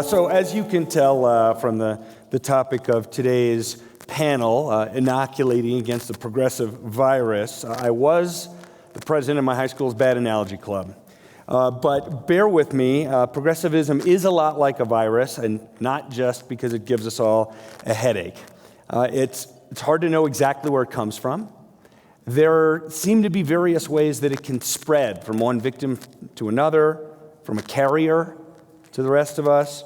So as you can tell from the topic of today's panel, inoculating against the progressive virus, I was the president of my high school's Bad Analogy Club. But bear with me, progressivism is a lot like a virus, and not just because it gives us all a headache. It's hard to know exactly where it comes from. There seem to be various ways that it can spread from one victim to another, from a carrier to the rest of us.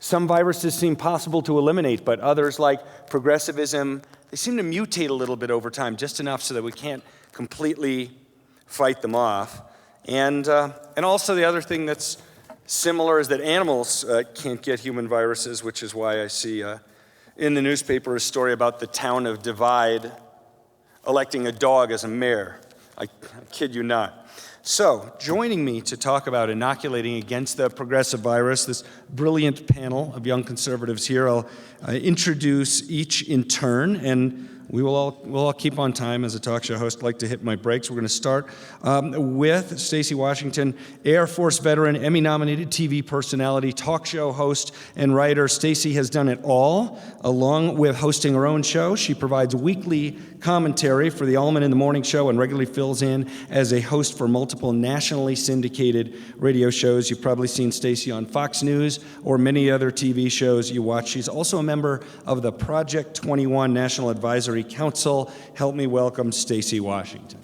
Some viruses seem possible to eliminate, but others, like progressivism, they seem to mutate a little bit over time, just enough so that we can't completely fight them off. And also the other thing that's similar is that animals can't get human viruses, which is why I see in the newspaper a story about the town of Divide electing a dog as a mayor. I kid you not. So, joining me to talk about inoculating against the progressive virus, this brilliant panel of young conservatives here, I'll introduce each in turn, and we'll all keep on time. As a talk show host, I like to hit my breaks. We're going to start with Stacy Washington, Air Force veteran, Emmy-nominated TV personality, talk show host, and writer. Stacy has done it all, along with hosting her own show. She provides weekly commentary for the Allman in the Morning Show and regularly fills in as a host for multiple nationally syndicated radio shows. You've probably seen Stacy on Fox News or many other TV shows you watch. She's also a member of the Project 21 National Advisory Council. Help me welcome Stacy Washington.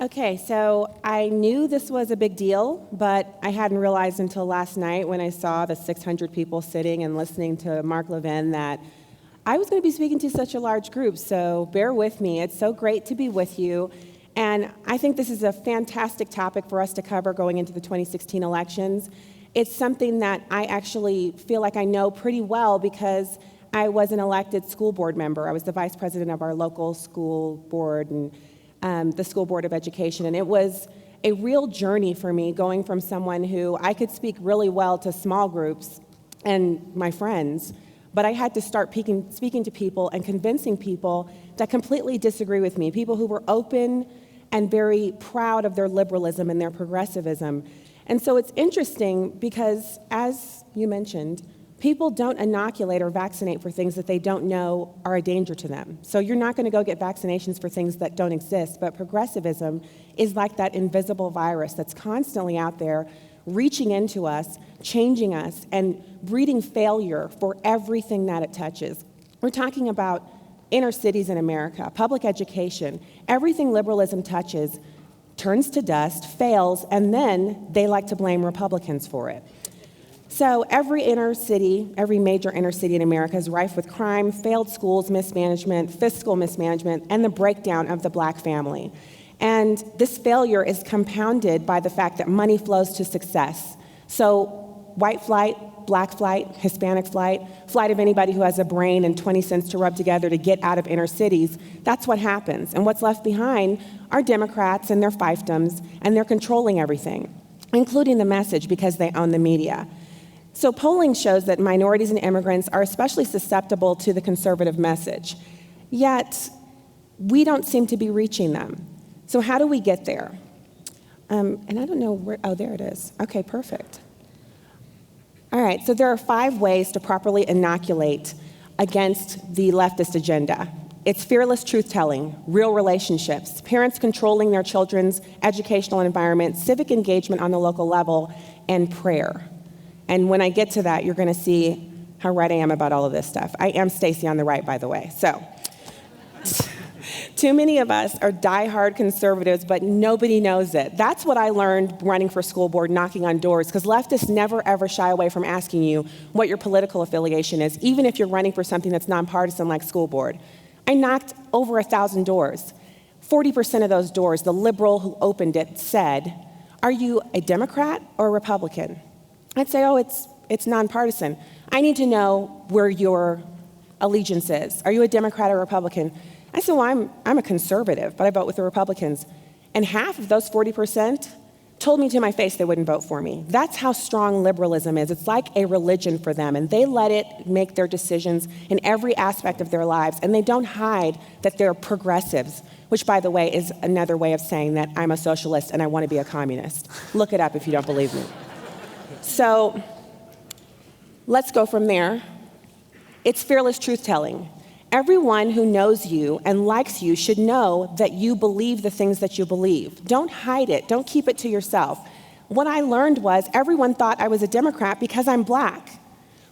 Okay, so I knew this was a big deal, but I hadn't realized until last night when I saw the 600 people sitting and listening to Mark Levin that I was going to be speaking to such a large group, so bear with me. It's so great to be with you, and I think this is a fantastic topic for us to cover going into the 2016 elections. It's something that I actually feel like I know pretty well because I was an elected school board member. I was the vice president of our local school board and the School Board of Education, and it was a real journey for me going from someone who I could speak really well to small groups and my friends, but I had to start speaking to people and convincing people that completely disagree with me, people who were open and very proud of their liberalism and their progressivism. And so it's interesting because, as you mentioned, people don't inoculate or vaccinate for things that they don't know are a danger to them. So you're not going to go get vaccinations for things that don't exist, but progressivism is like that invisible virus that's constantly out there, reaching into us, changing us, and breeding failure for everything that it touches. We're talking about inner cities in America, public education, everything liberalism touches turns to dust, fails, and then they like to blame Republicans for it. So every major inner city in America is rife with crime, failed schools, mismanagement, fiscal mismanagement, and the breakdown of the black family. And this failure is compounded by the fact that money flows to success. So white flight, black flight, Hispanic flight of anybody who has a brain and 20 cents to rub together to get out of inner cities, that's what happens. And what's left behind are Democrats and their fiefdoms, and they're controlling everything, including the message because they own the media. So polling shows that minorities and immigrants are especially susceptible to the conservative message, yet we don't seem to be reaching them. So how do we get there? And I don't know where, oh, there it is. Okay, perfect. All right, so there are 5 ways to properly inoculate against the leftist agenda. It's fearless truth-telling, real relationships, parents controlling their children's educational environment, civic engagement on the local level, and prayer. And when I get to that, you're going to see how right I am about all of this stuff. I am Stacy on the right, by the way. So, too many of us are diehard conservatives, but nobody knows it. That's what I learned running for school board, knocking on doors, because leftists never, ever shy away from asking you what your political affiliation is, even if you're running for something that's nonpartisan like school board. I knocked over 1,000 doors. 40% of those doors, the liberal who opened it said, "Are you a Democrat or a Republican?" I'd say, "Oh, it's nonpartisan." I need to know where your allegiance is. Are you a Democrat or Republican? I said, "Well, I'm a conservative, but I vote with the Republicans." And half of those 40%, told me to my face they wouldn't vote for me. That's how strong liberalism is. It's like a religion for them, and they let it make their decisions in every aspect of their lives, and they don't hide that they're progressives, which, by the way, is another way of saying that I'm a socialist and I want to be a communist. Look it up if you don't believe me. So let's go from there. It's fearless truth-telling. Everyone who knows you and likes you should know that you believe the things that you believe. Don't hide it. Don't keep it to yourself. What I learned was everyone thought I was a Democrat because I'm black.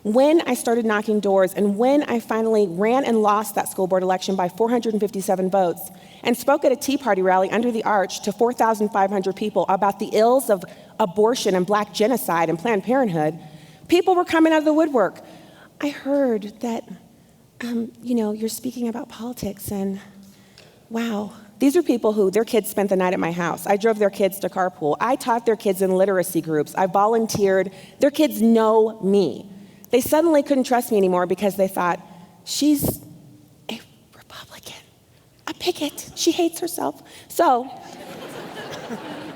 When I started knocking doors and when I finally ran and lost that school board election by 457 votes and spoke at a Tea Party rally under the arch to 4,500 people about the ills of abortion and black genocide and Planned Parenthood, people were coming out of the woodwork. I heard that you're speaking about politics, and wow. These are people who, their kids spent the night at my house. I drove their kids to carpool. I taught their kids in literacy groups. I volunteered. Their kids know me. They suddenly couldn't trust me anymore because they thought, she's a Republican, a bigot. She hates herself. So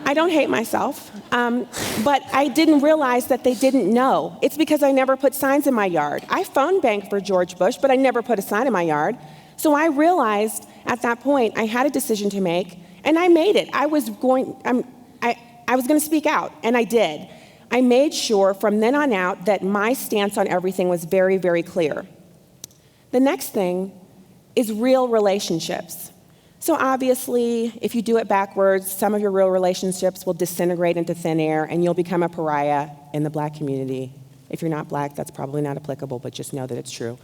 I don't hate myself, but I didn't realize that they didn't know. It's because I never put signs in my yard. I phone banked for George Bush, but I never put a sign in my yard. So I realized at that point I had a decision to make, and I made it. I was going to speak out, and I did. I made sure from then on out that my stance on everything was very, very clear. The next thing is real relationships. So obviously, if you do it backwards, some of your real relationships will disintegrate into thin air, and you'll become a pariah in the black community. If you're not black, that's probably not applicable, but just know that it's true.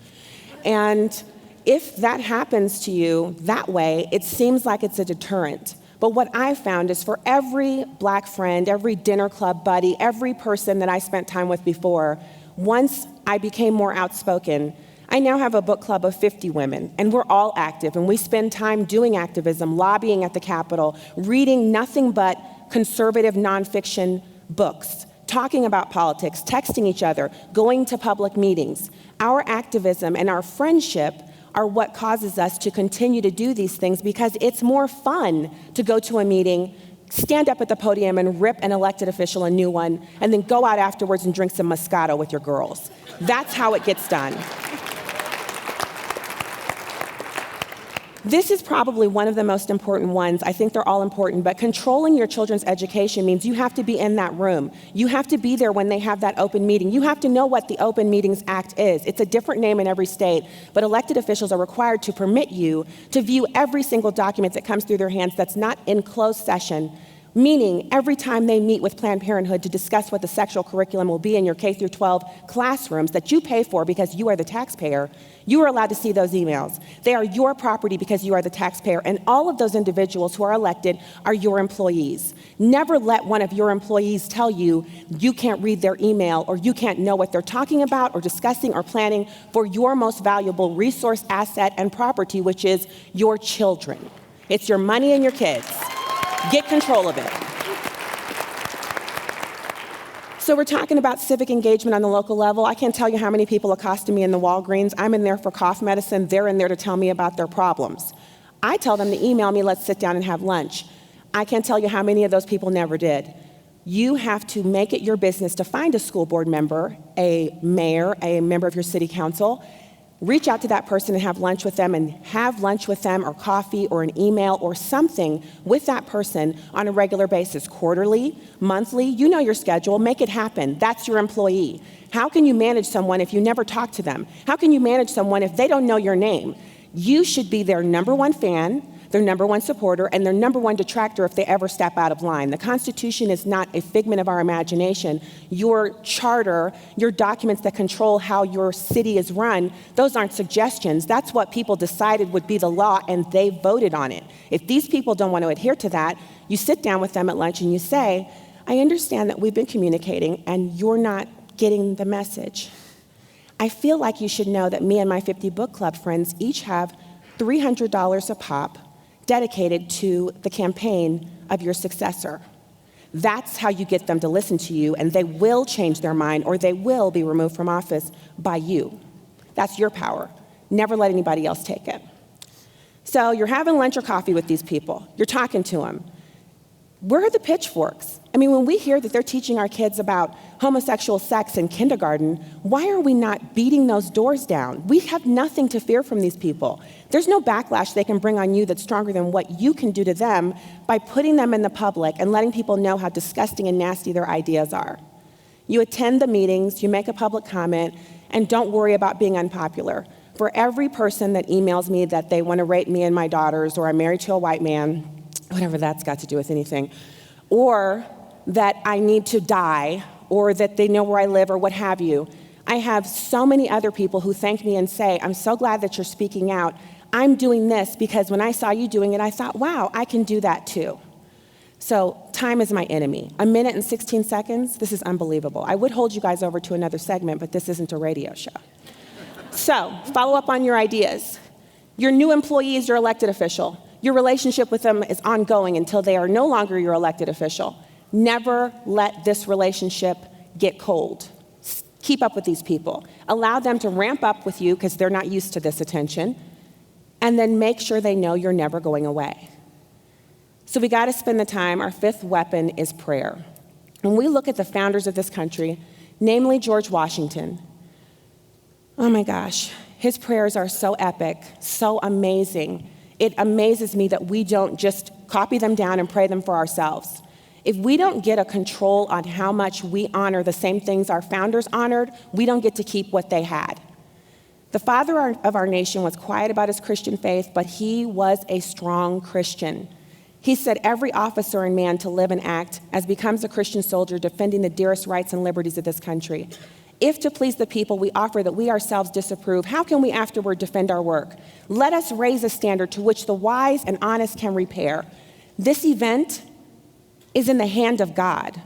And if that happens to you that way, it seems like it's a deterrent. But what I found is for every black friend, every dinner club buddy, every person that I spent time with before, once I became more outspoken, I now have a book club of 50 women, and we're all active, and we spend time doing activism, lobbying at the Capitol, reading nothing but conservative nonfiction books, talking about politics, texting each other, going to public meetings. Our activism and our friendship are what causes us to continue to do these things because it's more fun to go to a meeting, stand up at the podium and rip an elected official a new one, and then go out afterwards and drink some Moscato with your girls. That's how it gets done. This is probably one of the most important ones. I think they're all important, but controlling your children's education means you have to be in that room. You have to be there when they have that open meeting. You have to know what the Open Meetings Act is. It's a different name in every state, but elected officials are required to permit you to view every single document that comes through their hands that's not in closed session, meaning every time they meet with Planned Parenthood to discuss what the sexual curriculum will be in your K-12 classrooms that you pay for because you are the taxpayer, you are allowed to see those emails. They are your property because you are the taxpayer, and all of those individuals who are elected are your employees. Never let one of your employees tell you you can't read their email or you can't know what they're talking about or discussing or planning for your most valuable resource, asset, and property, which is your children. It's your money and your kids. Get control of it. So we're talking about civic engagement on the local level. I can't tell you how many people accosted me in the Walgreens. I'm in there for cough medicine. They're in there to tell me about their problems. I tell them to email me, let's sit down and have lunch. I can't tell you how many of those people never did. You have to make it your business to find a school board member, a mayor, a member of your city council, reach out to that person and have lunch with them or coffee or an email or something with that person on a regular basis, quarterly, monthly. You know your schedule. Make it happen. That's your employee. How can you manage someone if you never talk to them? How can you manage someone if they don't know your name? You should be their number one fan, their number one supporter, and their number one detractor if they ever step out of line. The Constitution is not a figment of our imagination. Your charter, your documents that control how your city is run, those aren't suggestions. That's what people decided would be the law, and they voted on it. If these people don't want to adhere to that, you sit down with them at lunch and you say, I understand that we've been communicating and you're not getting the message. I feel like you should know that me and my 50 book club friends each have $300 a pop dedicated to the campaign of your successor. That's how you get them to listen to you, and they will change their mind or they will be removed from office by you. That's your power. Never let anybody else take it. So you're having lunch or coffee with these people. You're talking to them. Where are the pitchforks? I mean, when we hear that they're teaching our kids about homosexual sex in kindergarten, why are we not beating those doors down? We have nothing to fear from these people. There's no backlash they can bring on you that's stronger than what you can do to them by putting them in the public and letting people know how disgusting and nasty their ideas are. You attend the meetings, you make a public comment, and don't worry about being unpopular. For every person that emails me that they want to rape me and my daughters, or I'm married to a white man, whatever that's got to do with anything, or that I need to die, or that they know where I live, or what have you. I have so many other people who thank me and say, I'm so glad that you're speaking out. I'm doing this because when I saw you doing it, I thought, wow, I can do that too. So time is my enemy. 1 minute and 16 seconds, this is unbelievable. I would hold you guys over to another segment, but this isn't a radio show. So follow up on your ideas. Your new employee is your elected official. Your relationship with them is ongoing until they are no longer your elected official. Never let this relationship get cold. Keep up with these people. Allow them to ramp up with you because they're not used to this attention. And then make sure they know you're never going away. So we got to spend the time. Our fifth weapon is prayer. When we look at the founders of this country, namely George Washington, oh my gosh, his prayers are so epic, so amazing. It amazes me that we don't just copy them down and pray them for ourselves. If we don't get a control on how much we honor the same things our founders honored, we don't get to keep what they had. The father of our nation was quiet about his Christian faith, but he was a strong Christian. He said every officer and man to live and act as becomes a Christian soldier defending the dearest rights and liberties of this country. If to please the people we offer that we ourselves disapprove, how can we afterward defend our work? Let us raise a standard to which the wise and honest can repair. This event is in the hand of God.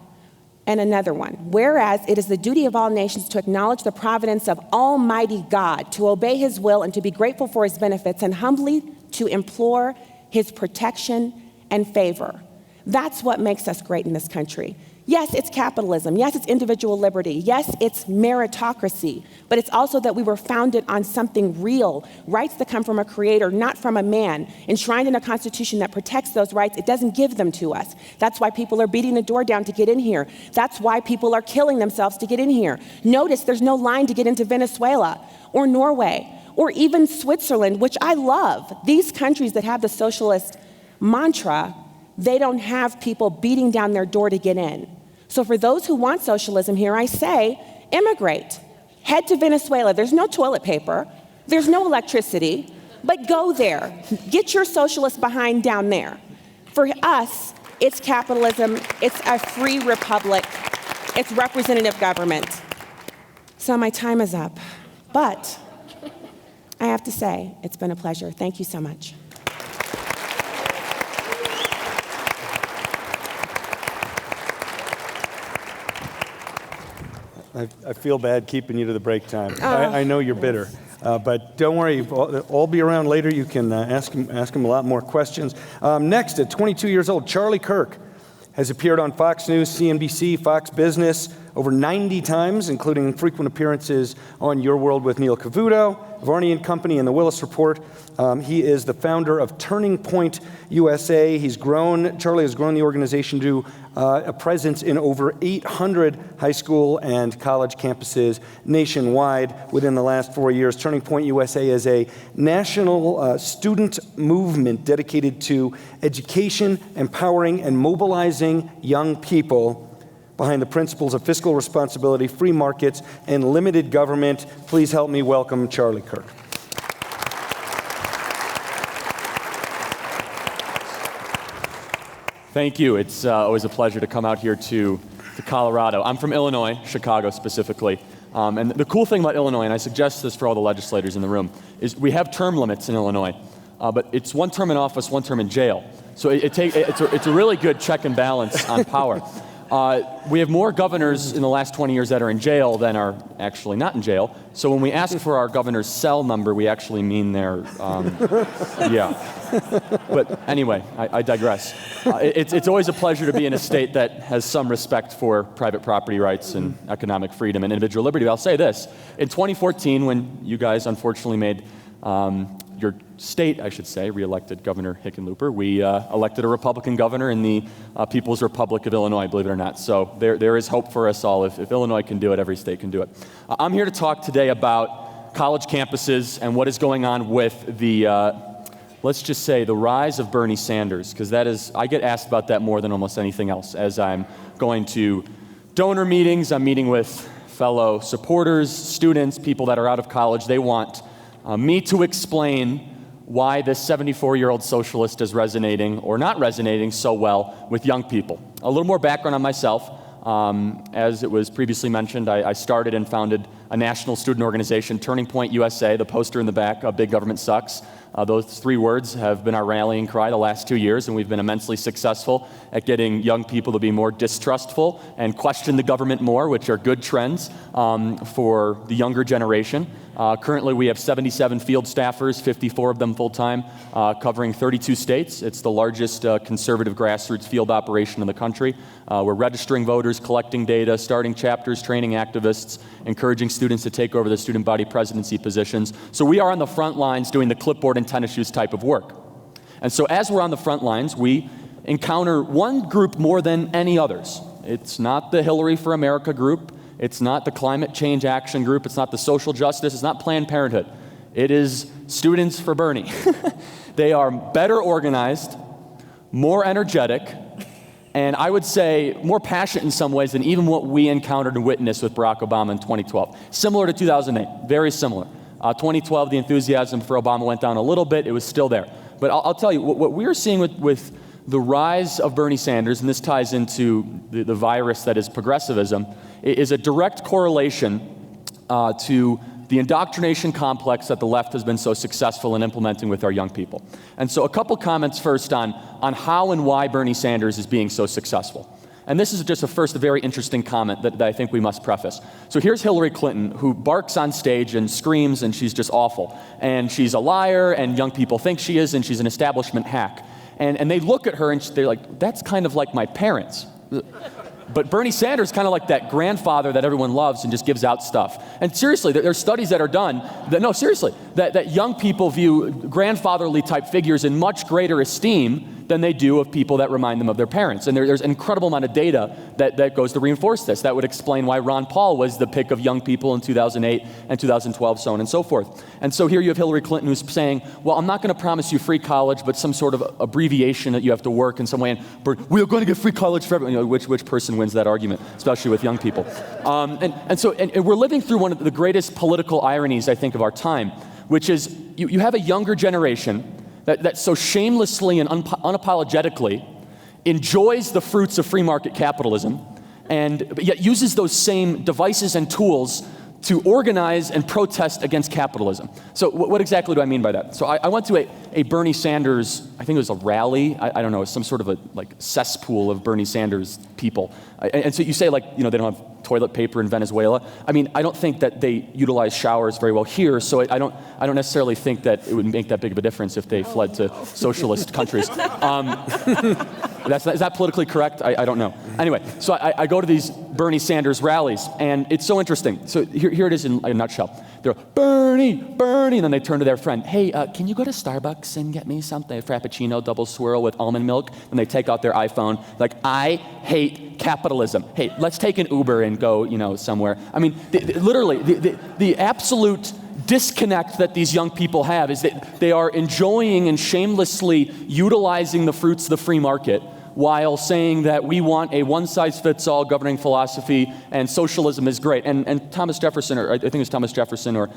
And another one, whereas it is the duty of all nations to acknowledge the providence of Almighty God, to obey his will and to be grateful for his benefits, and humbly to implore his protection and favor. That's what makes us great in this country. Yes, it's capitalism. Yes, it's individual liberty. Yes, it's meritocracy. But it's also that we were founded on something real, rights that come from a creator, not from a man, enshrined in a constitution that protects those rights. It doesn't give them to us. That's why people are beating the door down to get in here. That's why people are killing themselves to get in here. Notice there's no line to get into Venezuela or Norway or even Switzerland, which I love. These countries that have the socialist mantra, they don't have people beating down their door to get in. So for those who want socialism here, I say, immigrate. Head to Venezuela. There's no toilet paper. There's no electricity. But go there. Get your socialist behind down there. For us, it's capitalism. It's a free republic. It's representative government. So my time is up. But I have to say, it's been a pleasure. Thank you so much. I feel bad keeping you to the break time. I know you're bitter, but don't worry. I'll be around later. You can ask him a lot more questions. Next, at 22 years old, Charlie Kirk has appeared on Fox News, CNBC, Fox Business over 90 times, including frequent appearances on Your World with Neil Cavuto, Varney & Company, and The Willis Report. He is the founder of Turning Point USA. Charlie has grown the organization to a presence in over 800 high school and college campuses nationwide within the last 4 years. Turning Point USA is a national student movement dedicated to education, empowering, and mobilizing young people behind the principles of fiscal responsibility, free markets, and limited government. Please help me welcome Charlie Kirk. Thank you. It's always a pleasure to come out here to Colorado. I'm from Illinois, Chicago specifically. And the cool thing about Illinois, and I suggest this for all the legislators in the room, is we have term limits in Illinois. But it's 1 term in office, 1 term in jail. So it's a really good check and balance on power. We have more governors in the last 20 years that are in jail than are actually not in jail. So when we ask for our governor's cell number, we actually mean their, yeah. But anyway, I digress. It's always a pleasure to be in a state that has some respect for private property rights and economic freedom and individual liberty. But I'll say this. In 2014, when you guys unfortunately made your state, I should say, reelected Governor Hickenlooper. We elected a Republican governor in the People's Republic of Illinois, believe it or not. So there is hope for us all. If Illinois can do it, every state can do it. I'm here to talk today about college campuses and what is going on with the, let's just say, the rise of Bernie Sanders, because I get asked about that more than almost anything else. As I'm going to donor meetings, I'm meeting with fellow supporters, students, people that are out of college. They want me to explain why this 74-year-old socialist is resonating or not resonating so well with young people. A little more background on myself. As it was previously mentioned, I started and founded a national student organization, Turning Point USA, the poster in the back, Big Government Sucks. Those 3 words have been our rallying cry the last 2 years, and we've been immensely successful at getting young people to be more distrustful and question the government more, which are good trends for the younger generation. Currently, we have 77 field staffers, 54 of them full-time, covering 32 states. It's the largest conservative grassroots field operation in the country. We're registering voters, collecting data, starting chapters, training activists, encouraging students to take over the student body presidency positions. So we are on the front lines doing the clipboard and tennis shoes type of work. And so as we're on the front lines, we encounter one group more than any others. It's not the Hillary for America group. It's not the Climate Change Action Group. It's not the social justice. It's not Planned Parenthood. It is Students for Bernie. They are better organized, more energetic, and I would say more passionate in some ways than even what we encountered and witnessed with Barack Obama in 2012. Similar to 2008, very similar. 2012, the enthusiasm for Obama went down a little bit. It was still there. But I'll tell you, what we're seeing with the rise of Bernie Sanders, and this ties into the virus that is progressivism, is a direct correlation to the indoctrination complex that the left has been so successful in implementing with our young people. And so a couple comments first on how and why Bernie Sanders is being so successful. And this is just a very interesting comment that I think we must preface. So here's Hillary Clinton, who barks on stage and screams, and she's just awful. And she's a liar, and young people think she is, and she's an establishment hack. And they look at her, and they're like, that's kind of like my parents. But Bernie Sanders is kind of like that grandfather that everyone loves and just gives out stuff. And seriously, there's studies that are done that young people view grandfatherly type figures in much greater esteem than they do of people that remind them of their parents. And there's an incredible amount of data that goes to reinforce this. That would explain why Ron Paul was the pick of young people in 2008 and 2012, so on and so forth. And so here you have Hillary Clinton who's saying, well, I'm not going to promise you free college, but some sort of abbreviation that you have to work in some way. And we're going to get free college for everyone. You know, which person wins that argument, especially with young people? And we're living through one of the greatest political ironies, I think, of our time, which is you have a younger generation that so shamelessly and unapologetically enjoys the fruits of free market capitalism and yet uses those same devices and tools to organize and protest against capitalism. So what exactly do I mean by that? So I went to a Bernie Sanders, I think it was a rally, I don't know, some sort of a cesspool of Bernie Sanders people. And so you say they don't have toilet paper in Venezuela. I mean, I don't think that they utilize showers very well here, so I don't necessarily think that it would make that big of a difference if they fled to socialist countries. Is that politically correct? I don't know. Anyway, so I go to these Bernie Sanders rallies, and it's so interesting. So here it is in a nutshell. They're, Bernie, Bernie, and then they turn to their friend, hey, can you go to Starbucks and get me something, a Frappuccino double swirl with almond milk? And they take out their iPhone, like, I hate capitalism. Hey, let's take an Uber and go, somewhere. I mean, literally, the absolute disconnect that these young people have is that they are enjoying and shamelessly utilizing the fruits of the free market while saying that we want a one-size-fits-all governing philosophy and socialism is great. And Thomas Jefferson, or I think it was Thomas Jefferson, or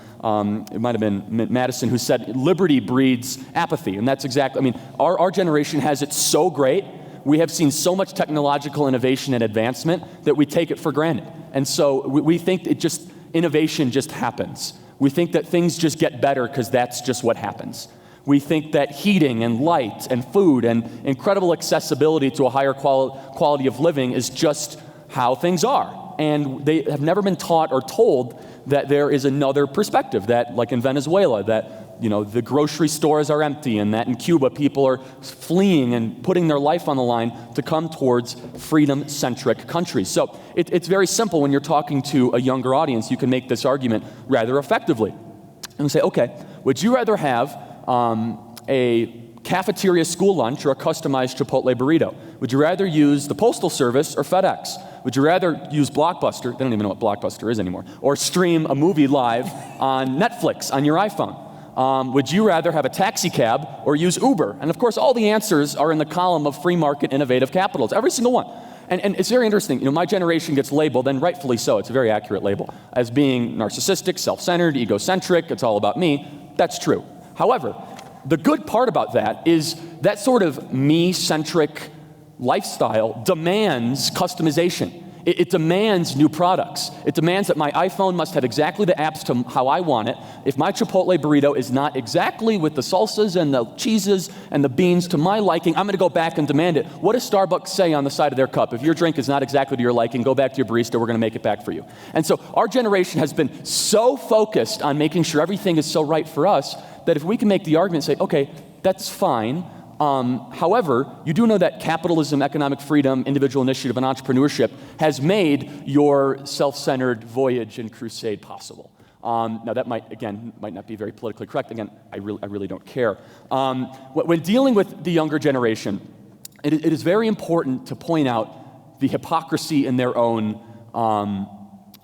it might have been Madison, who said liberty breeds apathy. And that's exactly, I mean, our generation has it so great. We have seen so much technological innovation and advancement that we take it for granted. And so we think innovation just happens. We think that things just get better because that's just what happens. We think that heating and light and food and incredible accessibility to a higher quality of living is just how things are. And they have never been taught or told that there is another perspective, that like in Venezuela, that the grocery stores are empty, and that in Cuba people are fleeing and putting their life on the line to come towards freedom-centric countries. So it's very simple when you're talking to a younger audience. You can make this argument rather effectively. And say, okay, would you rather have a cafeteria school lunch or a customized Chipotle burrito? Would you rather use the Postal Service or FedEx? Would you rather use Blockbuster, they don't even know what Blockbuster is anymore, or stream a movie live on Netflix on your iPhone? Would you rather have a taxi cab or use Uber? And of course, all the answers are in the column of free market innovative capitals, every single one. And it's very interesting, my generation gets labeled, and rightfully so, it's a very accurate label, as being narcissistic, self-centered, egocentric, it's all about me. That's true. However, the good part about that is that sort of me-centric lifestyle demands customization. It demands new products. It demands that my iPhone must have exactly the apps to how I want it. If my Chipotle burrito is not exactly with the salsas and the cheeses and the beans to my liking, I'm going to go back and demand it. What does Starbucks say on the side of their cup? If your drink is not exactly to your liking, go back to your barista, we're going to make it back for you. And so our generation has been so focused on making sure everything is so right for us that if we can make the argument, say, okay, that's fine. However, you do know that capitalism, economic freedom, individual initiative, and entrepreneurship has made your self-centered voyage and crusade possible. Now that might not be very politically correct. Again, I really don't care. When dealing with the younger generation, it is very important to point out the hypocrisy in their own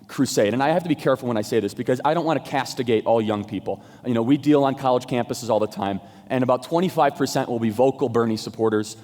crusade. And I have to be careful when I say this because I don't want to castigate all young people. We deal on college campuses all the time, and about 25% will be vocal Bernie supporters,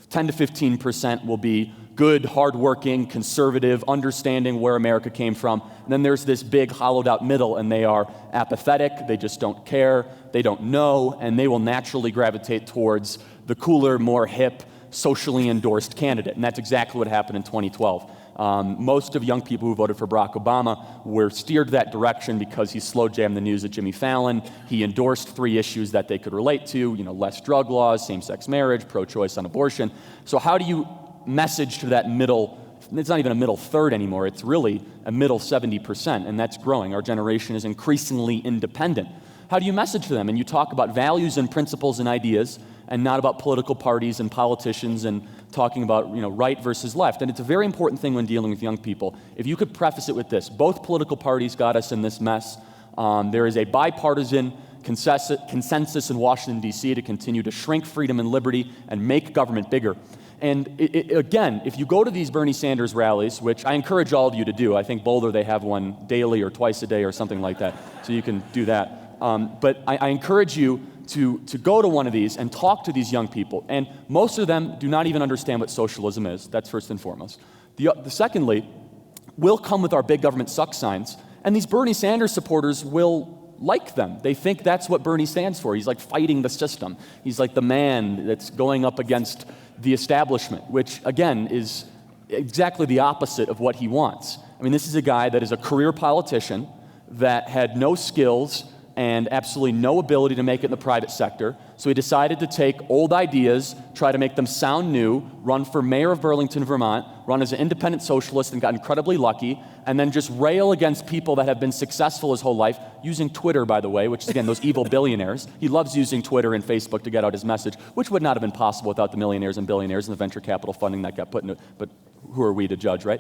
10 to 15% will be good, hardworking, conservative, understanding where America came from. And then there's this big hollowed out middle, and they are apathetic, they just don't care, they don't know, and they will naturally gravitate towards the cooler, more hip, socially endorsed candidate. And that's exactly what happened in 2012. Most of young people who voted for Barack Obama were steered that direction because he slow jammed the news at Jimmy Fallon. He endorsed 3 issues that they could relate to, less drug laws, same-sex marriage, pro-choice on abortion. So how do you message to that middle, it's not even a middle third anymore, it's really a middle 70%, and that's growing. Our generation is increasingly independent. How do you message to them? And you talk about values and principles and ideas, and not about political parties and politicians and talking about right versus left. And it's a very important thing when dealing with young people. If you could preface it with this: both political parties got us in this mess. There is a bipartisan consensus in Washington, D.C. to continue to shrink freedom and liberty and make government bigger. And again, if you go to these Bernie Sanders rallies, which I encourage all of you to do, I think Boulder they have one daily or twice a day or something like that, so you can do that. But I encourage you to go to one of these and talk to these young people. And most of them do not even understand what socialism is. That's first and foremost. Secondly, we'll come with our big government sucks signs, and these Bernie Sanders supporters will like them. They think that's what Bernie stands for. He's like fighting the system. He's like the man that's going up against the establishment, which again is exactly the opposite of what he wants. I mean, this is a guy that is a career politician that had no skills and absolutely no ability to make it in the private sector. So he decided to take old ideas, try to make them sound new, run for mayor of Burlington, Vermont, run as an independent socialist and got incredibly lucky, and then just rail against people that have been successful his whole life, using Twitter, by the way, which is, again, those evil billionaires. He loves using Twitter and Facebook to get out his message, which would not have been possible without the millionaires and billionaires and the venture capital funding that got put into it. But who are we to judge, right?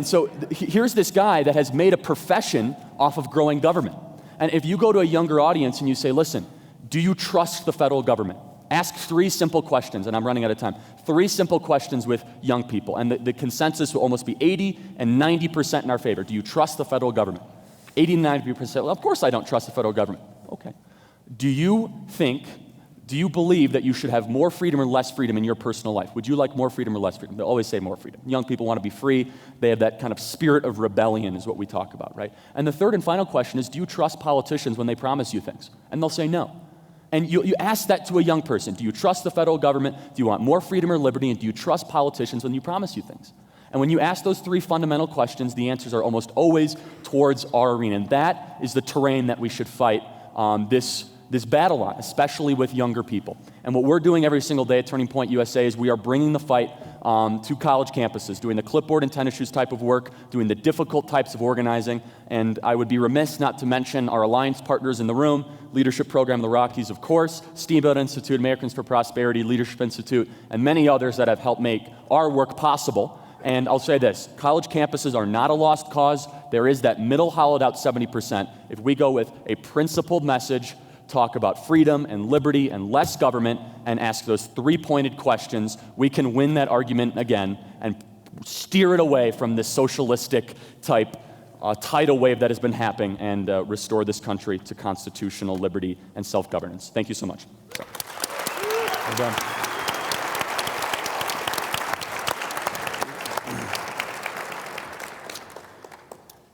So here's this guy that has made a profession off of growing government. And if you go to a younger audience and you say, listen, do you trust the federal government? Ask 3 simple questions, and I'm running out of time. 3 simple questions with young people, and the consensus will almost be 80 and 90% in our favor. Do you trust the federal government? 80 and 90%, well, of course I don't trust the federal government. Okay. Do you believe that you should have more freedom or less freedom in your personal life? Would you like more freedom or less freedom? They'll always say more freedom. Young people want to be free. They have that kind of spirit of rebellion is what we talk about, right? And the third and final question is, do you trust politicians when they promise you things? And they'll say no. And you ask that to a young person. Do you trust the federal government? Do you want more freedom or liberty? And do you trust politicians when you promise you things? And when you ask those 3 fundamental questions, the answers are almost always towards our arena. And that is the terrain that we should fight this battle on, especially with younger people. And what we're doing every single day at Turning Point USA is we are bringing the fight to college campuses, doing the clipboard and tennis shoes type of work, doing the difficult types of organizing. And I would be remiss not to mention our alliance partners in the room, Leadership Program, the Rockies, of course, Steamboat Institute, Americans for Prosperity, Leadership Institute, and many others that have helped make our work possible. And I'll say this, college campuses are not a lost cause. There is that middle hollowed out 70%. If we go with a principled message talk about freedom and liberty and less government and ask those three-pointed questions, we can win that argument again and steer it away from this socialistic type tidal wave that has been happening and restore this country to constitutional liberty and self-governance. Thank you so much. Well done.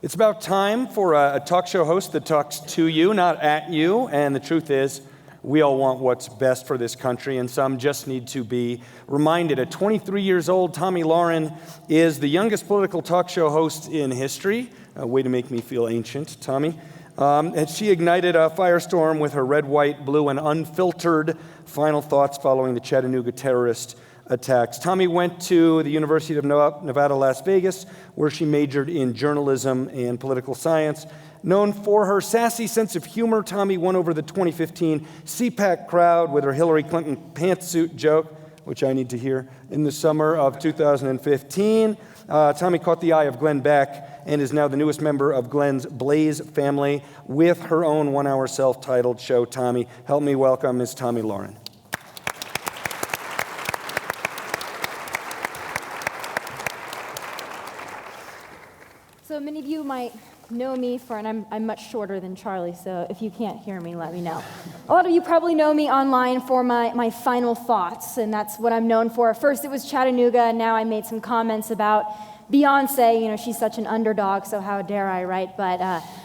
It's about time for a talk show host that talks to you, not at you. And the truth is, we all want what's best for this country, and some just need to be reminded. At 23 years old, Tomi Lahren is the youngest political talk show host in history. A way to make me feel ancient, Tomi. And she ignited a firestorm with her red, white, blue, and unfiltered final thoughts following the Chattanooga terrorist attacks. Tomi went to the University of Nevada, Las Vegas, where she majored in journalism and political science. Known for her sassy sense of humor, Tomi won over the 2015 CPAC crowd with her Hillary Clinton pantsuit joke, which I need to hear, in the summer of 2015. Tomi caught the eye of Glenn Beck and is now the newest member of Glenn's Blaze family with her own one-hour self-titled show. Tomi, help me welcome Ms. Tomi Lahren. So many of you might know me and I'm much shorter than Charlie, so if you can't hear me, let me know. A lot of you probably know me online for my final thoughts, and that's what I'm known for. First it was Chattanooga, and now I made some comments about Beyonce. You know, she's such an underdog, so how dare I, right? But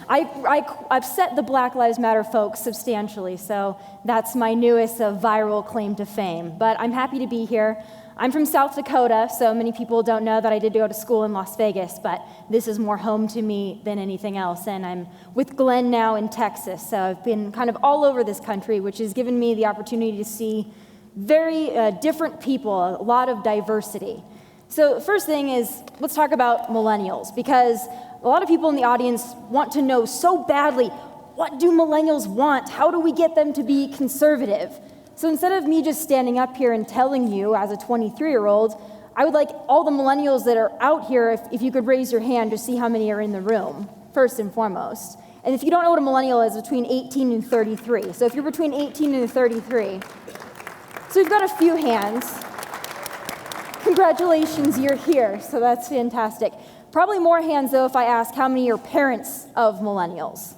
I've set the Black Lives Matter folks substantially, so that's my newest viral claim to fame. But I'm happy to be here. I'm from South Dakota, so many people don't know that I did go to school in Las Vegas, but this is more home to me than anything else, and I'm with Glenn now in Texas, so I've been kind of all over this country, which has given me the opportunity to see very different people, a lot of diversity. So the first thing is, let's talk about millennials, because a lot of people in the audience want to know so badly, what do millennials want? How do we get them to be conservative? So instead of me just standing up here and telling you as a 23-year-old, I would like all the millennials that are out here, if you could raise your hand to see how many are in the room, first and foremost. And if you don't know what a millennial is, between 18 and 33. So if you're between 18 and 33, so we've got a few hands. Congratulations, you're here, so that's fantastic. Probably more hands, though, if I ask how many are parents of millennials.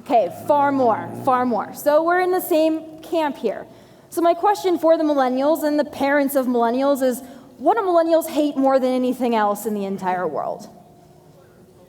Okay, far more, far more. So we're in the same camp here. So my question for the millennials and the parents of millennials is, what do millennials hate more than anything else in the entire world?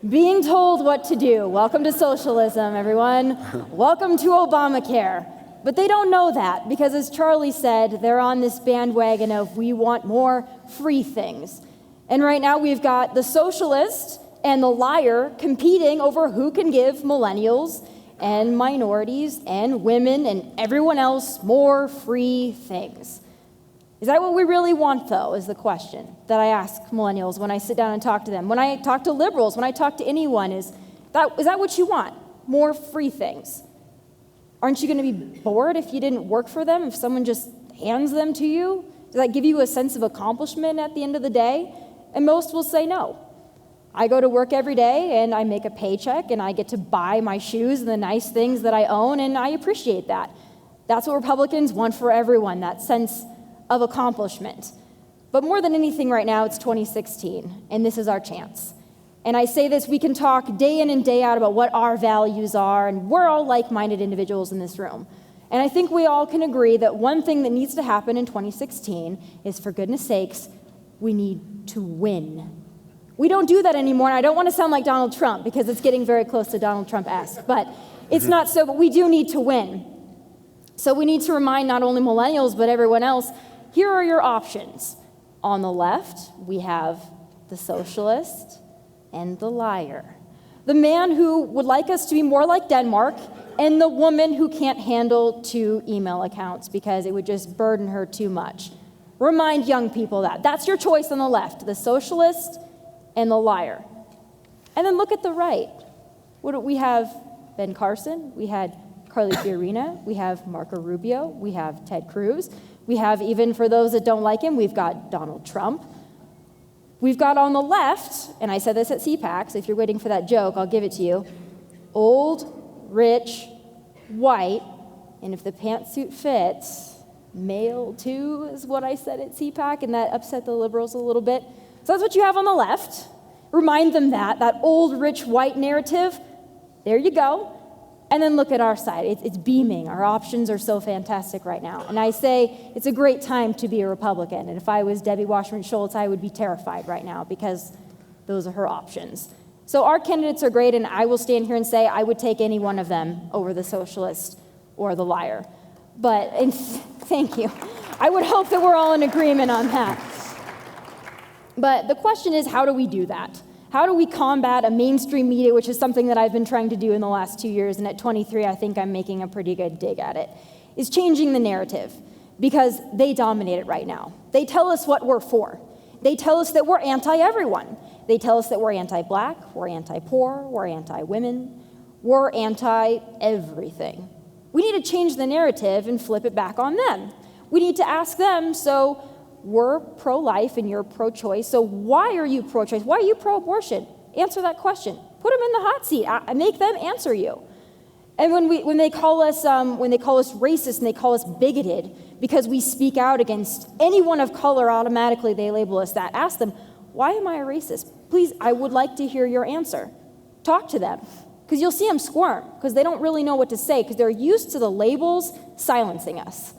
Being told what to do. Welcome to socialism, everyone. Welcome to Obamacare. But they don't know that, because as Charlie said, they're on this bandwagon of we want more free things. And right now we've got the socialist and the liar competing over who can give millennials and minorities and women and everyone else more free things. Is that what we really want, though, is the question that I ask millennials when I sit down and talk to them. When I talk to liberals, when I talk to anyone, is that what you want? More free things? Aren't you going to be bored if you didn't work for them, if someone just hands them to you? Does that give you a sense of accomplishment at the end of the day? And most will say no. I go to work every day and I make a paycheck and I get to buy my shoes and the nice things that I own, and I appreciate that. That's what Republicans want for everyone, that sense of accomplishment. But more than anything right now, it's 2016, and this is our chance. And I say this, we can talk day in and day out about what our values are, and we're all like-minded individuals in this room. And I think we all can agree that one thing that needs to happen in 2016 is, for goodness sakes, we need to win. We don't do that anymore, and I don't want to sound like Donald Trump, because it's getting very close to Donald Trump-esque, but it's not so, but we do need to win. So we need to remind not only millennials, but everyone else, here are your options. On the left, we have the socialist and the liar. The man who would like us to be more like Denmark, and the woman who can't handle 2 email accounts because it would just burden her too much. Remind young people that. That's your choice on the left, the socialist and the liar. And then look at the right. We have Ben Carson, we had Carly Fiorina, we have Marco Rubio, we have Ted Cruz, we have, even for those that don't like him, we've got Donald Trump. We've got on the left, and I said this at CPAC, so if you're waiting for that joke, I'll give it to you, old, rich, white, And if the pantsuit fits, male too is what I said at CPAC, and that upset the liberals a little bit. So that's what you have on the left. Remind them that old rich white narrative, there you go. And then look at our side. It's beaming. Our options are so fantastic right now. And I say it's a great time to be a Republican. And if I was Debbie Wasserman Schultz, I would be terrified right now because those are her options. So our candidates are great, and I will stand here and say I would take any one of them over the socialist or the liar. And thank you. I would hope that we're all in agreement on that. But the question is, how do we do that? How do we combat a mainstream media, which is something that I've been trying to do in the last 2 years, and at 23, I think I'm making a pretty good dig at it, is changing the narrative, because they dominate it right now. They tell us what we're for. They tell us that we're anti-everyone. They tell us that we're anti-black, we're anti-poor, we're anti-women, we're anti-everything. We need to change the narrative and flip it back on them. We need to ask them, so we're pro-life and you're pro-choice, so why are you pro-choice? Why are you pro-abortion? Answer that question. Put them in the hot seat. Make them answer you. And when they call us racist and they call us bigoted because we speak out against anyone of color, automatically they label us that. Ask them, why am I a racist? Please, I would like to hear your answer. Talk to them, because you'll see them squirm, because they don't really know what to say, because they're used to the labels silencing us.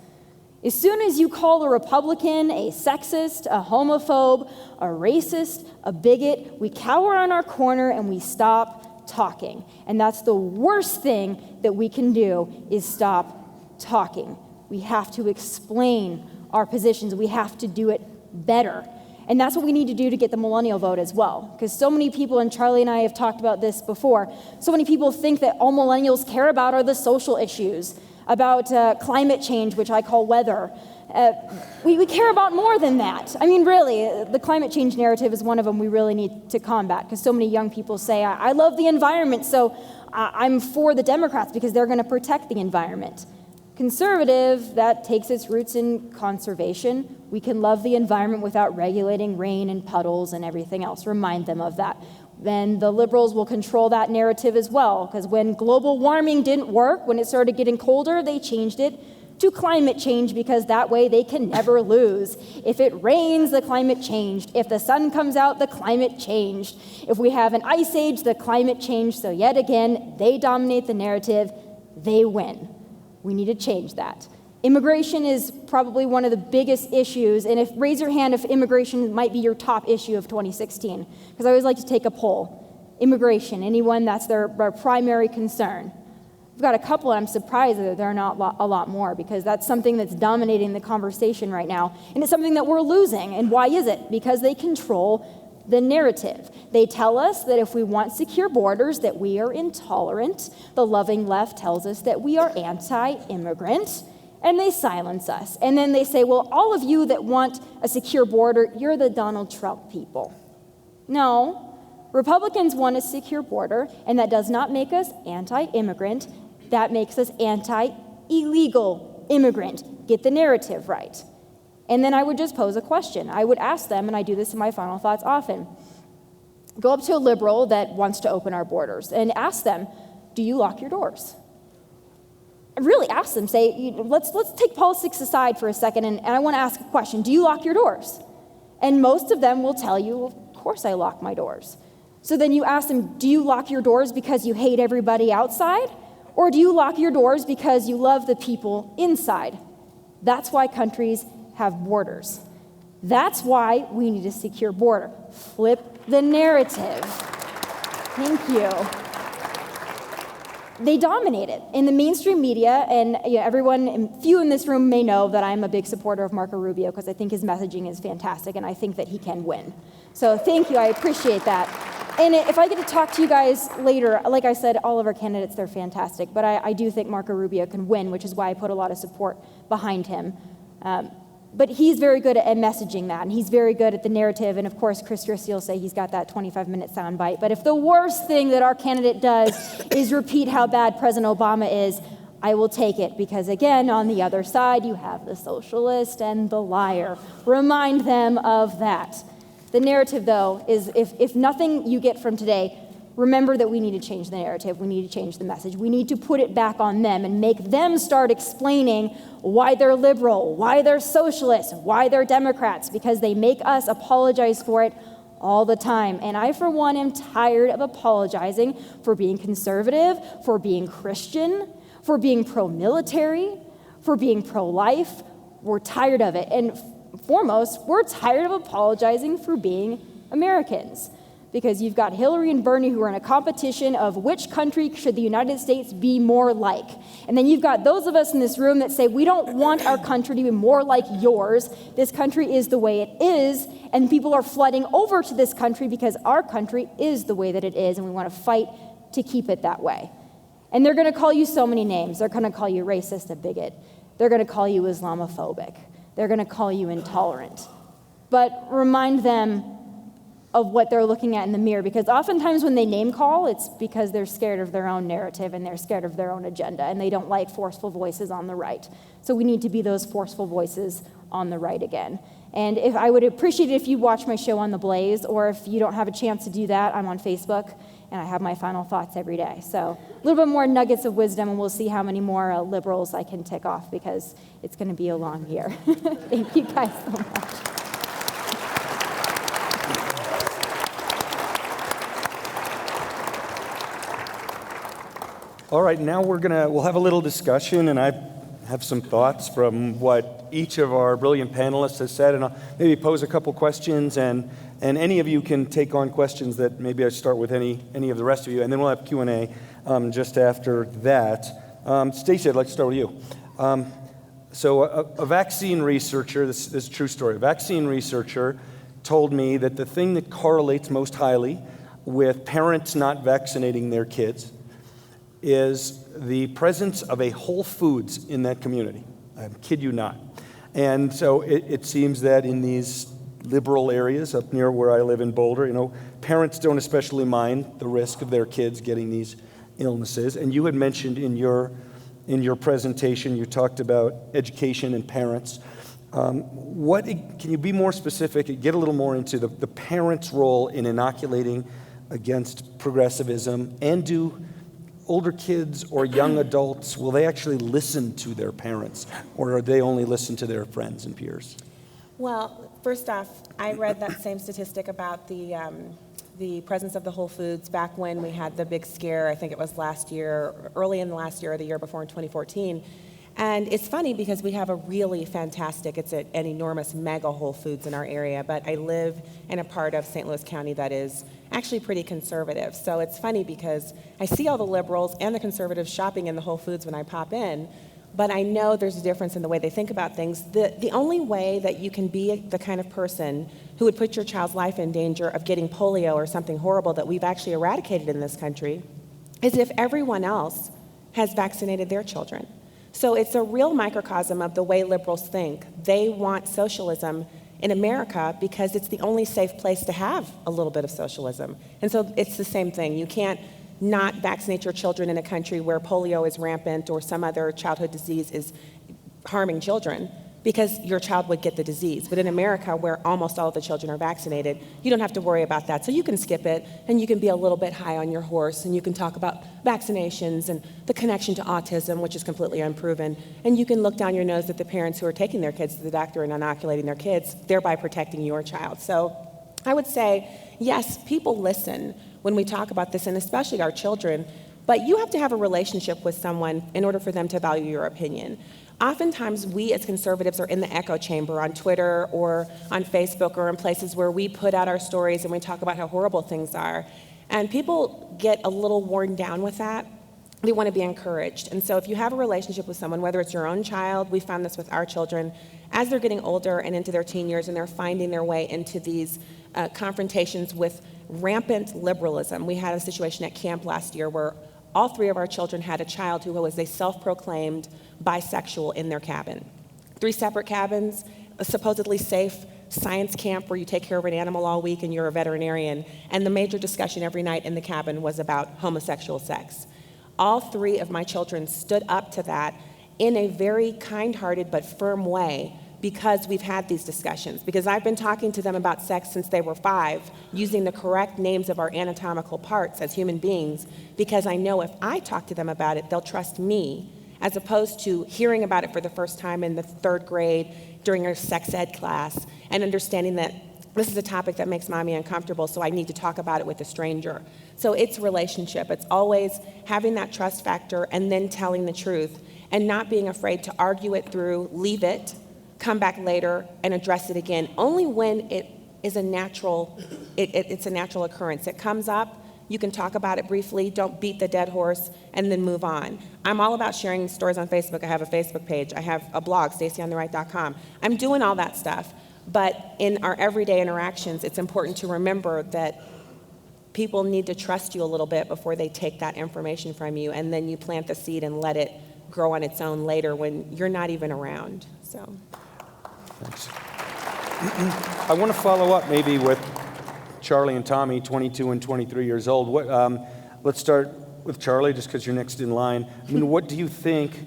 As soon as you call a Republican a sexist, a homophobe, a racist, a bigot, we cower in our corner and we stop talking. And that's the worst thing that we can do, is stop talking. We have to explain our positions. We have to do it better. And that's what we need to do to get the millennial vote as well. Because so many people, and Charlie and I have talked about this before, so many people think that all millennials care about are the social issues, about climate change, which I call weather. We care about more than that. I mean, really, the climate change narrative is one of them we really need to combat, because so many young people say, I love the environment, so I'm for the Democrats because they're going to protect the environment. Conservative, that takes its roots in conservation. We can love the environment without regulating rain and puddles and everything else. Remind them of that. Then the liberals will control that narrative as well, because when global warming didn't work, when it started getting colder, they changed it to climate change, because that way they can never lose. If it rains, the climate changed. If the sun comes out, the climate changed. If we have an ice age, the climate changed. So yet again, they dominate the narrative. They win. We need to change that. Immigration is probably one of the biggest issues, and raise your hand if immigration might be your top issue of 2016, because I always like to take a poll. Immigration, anyone that's their primary concern. We've got a couple, and I'm surprised that there are not a lot more, because that's something that's dominating the conversation right now, and it's something that we're losing. And why is it? Because they control the narrative. They tell us that if we want secure borders, that we are intolerant. The loving left tells us that we are anti-immigrant, and they silence us. And then they say, well, all of you that want a secure border, you're the Donald Trump people. No, Republicans want a secure border, and that does not make us anti-immigrant. That makes us anti-illegal immigrant. Get the narrative right. And then I would just pose a question. I would ask them, and I do this in my final thoughts often, go up to a liberal that wants to open our borders and ask them, do you lock your doors? And really ask them, say, let's take politics aside for a second, and I want to ask a question. Do you lock your doors? And most of them will tell you, of course I lock my doors. So then you ask them, do you lock your doors because you hate everybody outside? Or do you lock your doors because you love the people inside? That's why countries have borders. That's why we need a secure border. Flip the narrative. Thank you. They dominate it. In the mainstream media, and everyone, few in this room may know that I'm a big supporter of Marco Rubio, because I think his messaging is fantastic, and I think that he can win. So thank you, I appreciate that. And if I get to talk to you guys later, like I said, all of our candidates, they're fantastic, but I do think Marco Rubio can win, which is why I put a lot of support behind him. But he's very good at messaging that, and he's very good at the narrative, and of course, Chris Christie will say he's got that 25-minute soundbite. But if the worst thing that our candidate does is repeat how bad President Obama is, I will take it, because again, on the other side, you have the socialist and the liar. Remind them of that. The narrative, though, is if nothing you get from today, remember that we need to change the narrative, we need to change the message. We need to put it back on them and make them start explaining why they're liberal, why they're socialist, why they're Democrats, because they make us apologize for it all the time. And I, for one, am tired of apologizing for being conservative, for being Christian, for being pro-military, for being pro-life. We're tired of it. And foremost, we're tired of apologizing for being Americans. Because you've got Hillary and Bernie who are in a competition of which country should the United States be more like. And then you've got those of us in this room that say, we don't want our country to be more like yours. This country is the way it is, and people are flooding over to this country because our country is the way that it is, and we want to fight to keep it that way. And they're going to call you so many names. They're going to call you racist, a bigot. They're going to call you Islamophobic. They're going to call you intolerant. But remind them of what they're looking at in the mirror, because oftentimes when they name call, it's because they're scared of their own narrative and they're scared of their own agenda, and they don't like forceful voices on the right. So we need to be those forceful voices on the right again. And if I would appreciate it if you watch my show on The Blaze, or if you don't have a chance to do that, I'm on Facebook, and I have my final thoughts every day. So a little bit more nuggets of wisdom, and we'll see how many more liberals I can tick off, because it's going to be a long year. Thank you guys so much. All right, now we'll have a little discussion, and I have some thoughts from what each of our brilliant panelists has said, and I'll maybe pose a couple questions, and any of you can take on questions that maybe I start with any of the rest of you, and then we'll have Q&A just after that. Stacy, I'd like to start with you. So a vaccine researcher, this is a true story, a vaccine researcher told me that the thing that correlates most highly with parents not vaccinating their kids is the presence of a Whole Foods in that community. I kid you not. And so it seems that in these liberal areas up near where I live in Boulder, parents don't especially mind the risk of their kids getting these illnesses. And you had mentioned in your presentation, you talked about education and parents. Can you be more specific, get a little more into the parents' role in inoculating against progressivism, and do older kids or young adults, will they actually listen to their parents, or are they only listen to their friends and peers? Well, first off, I read that same statistic about the presence of the Whole Foods back when we had the big scare. I think it was last year, early in the last year or the year before in 2014. And it's funny because we have a really fantastic, it's an enormous mega Whole Foods in our area, but I live in a part of St. Louis County that is actually pretty conservative. So it's funny because I see all the liberals and the conservatives shopping in the Whole Foods when I pop in, but I know there's a difference in the way they think about things. The only way that you can be the kind of person who would put your child's life in danger of getting polio or something horrible that we've actually eradicated in this country is if everyone else has vaccinated their children. So it's a real microcosm of the way liberals think. They want socialism in America because it's the only safe place to have a little bit of socialism. And so it's the same thing. You can't not vaccinate your children in a country where polio is rampant or some other childhood disease is harming children, because your child would get the disease. But in America, where almost all of the children are vaccinated, you don't have to worry about that. So you can skip it, and you can be a little bit high on your horse, and you can talk about vaccinations and the connection to autism, which is completely unproven. And you can look down your nose at the parents who are taking their kids to the doctor and inoculating their kids, thereby protecting your child. So I would say, yes, people listen when we talk about this, and especially our children, but you have to have a relationship with someone in order for them to value your opinion. Oftentimes, we as conservatives are in the echo chamber on Twitter or on Facebook or in places where we put out our stories and we talk about how horrible things are. And people get a little worn down with that. They want to be encouraged. And so if you have a relationship with someone, whether it's your own child, we found this with our children, as they're getting older and into their teen years and they're finding their way into these confrontations with rampant liberalism. We had a situation at camp last year where all three of our children had a child who was a self-proclaimed bisexual in their cabin. 3 separate cabins, a supposedly safe science camp where you take care of an animal all week and you're a veterinarian, and the major discussion every night in the cabin was about homosexual sex. All 3 of my children stood up to that in a very kind-hearted but firm way, because we've had these discussions, because I've been talking to them about sex since they were 5, using the correct names of our anatomical parts as human beings, because I know if I talk to them about it, they'll trust me, as opposed to hearing about it for the first time in the 3rd grade during our sex ed class and understanding that this is a topic that makes mommy uncomfortable, so I need to talk about it with a stranger. So it's relationship. It's always having that trust factor and then telling the truth and not being afraid to argue it through, leave it, come back later and address it again, only when it is a natural, it's a natural occurrence. It comes up, you can talk about it briefly, don't beat the dead horse, and then move on. I'm all about sharing stories on Facebook. I have a Facebook page. I have a blog, stacyontheright.com. I'm doing all that stuff. But in our everyday interactions, it's important to remember that people need to trust you a little bit before they take that information from you, and then you plant the seed and let it grow on its own later when you're not even around. So. Thanks. I want to follow up maybe with Charlie and Tomi, 22 and 23 years old. Let's start with Charlie, just because you're next in line. I mean, what do you think?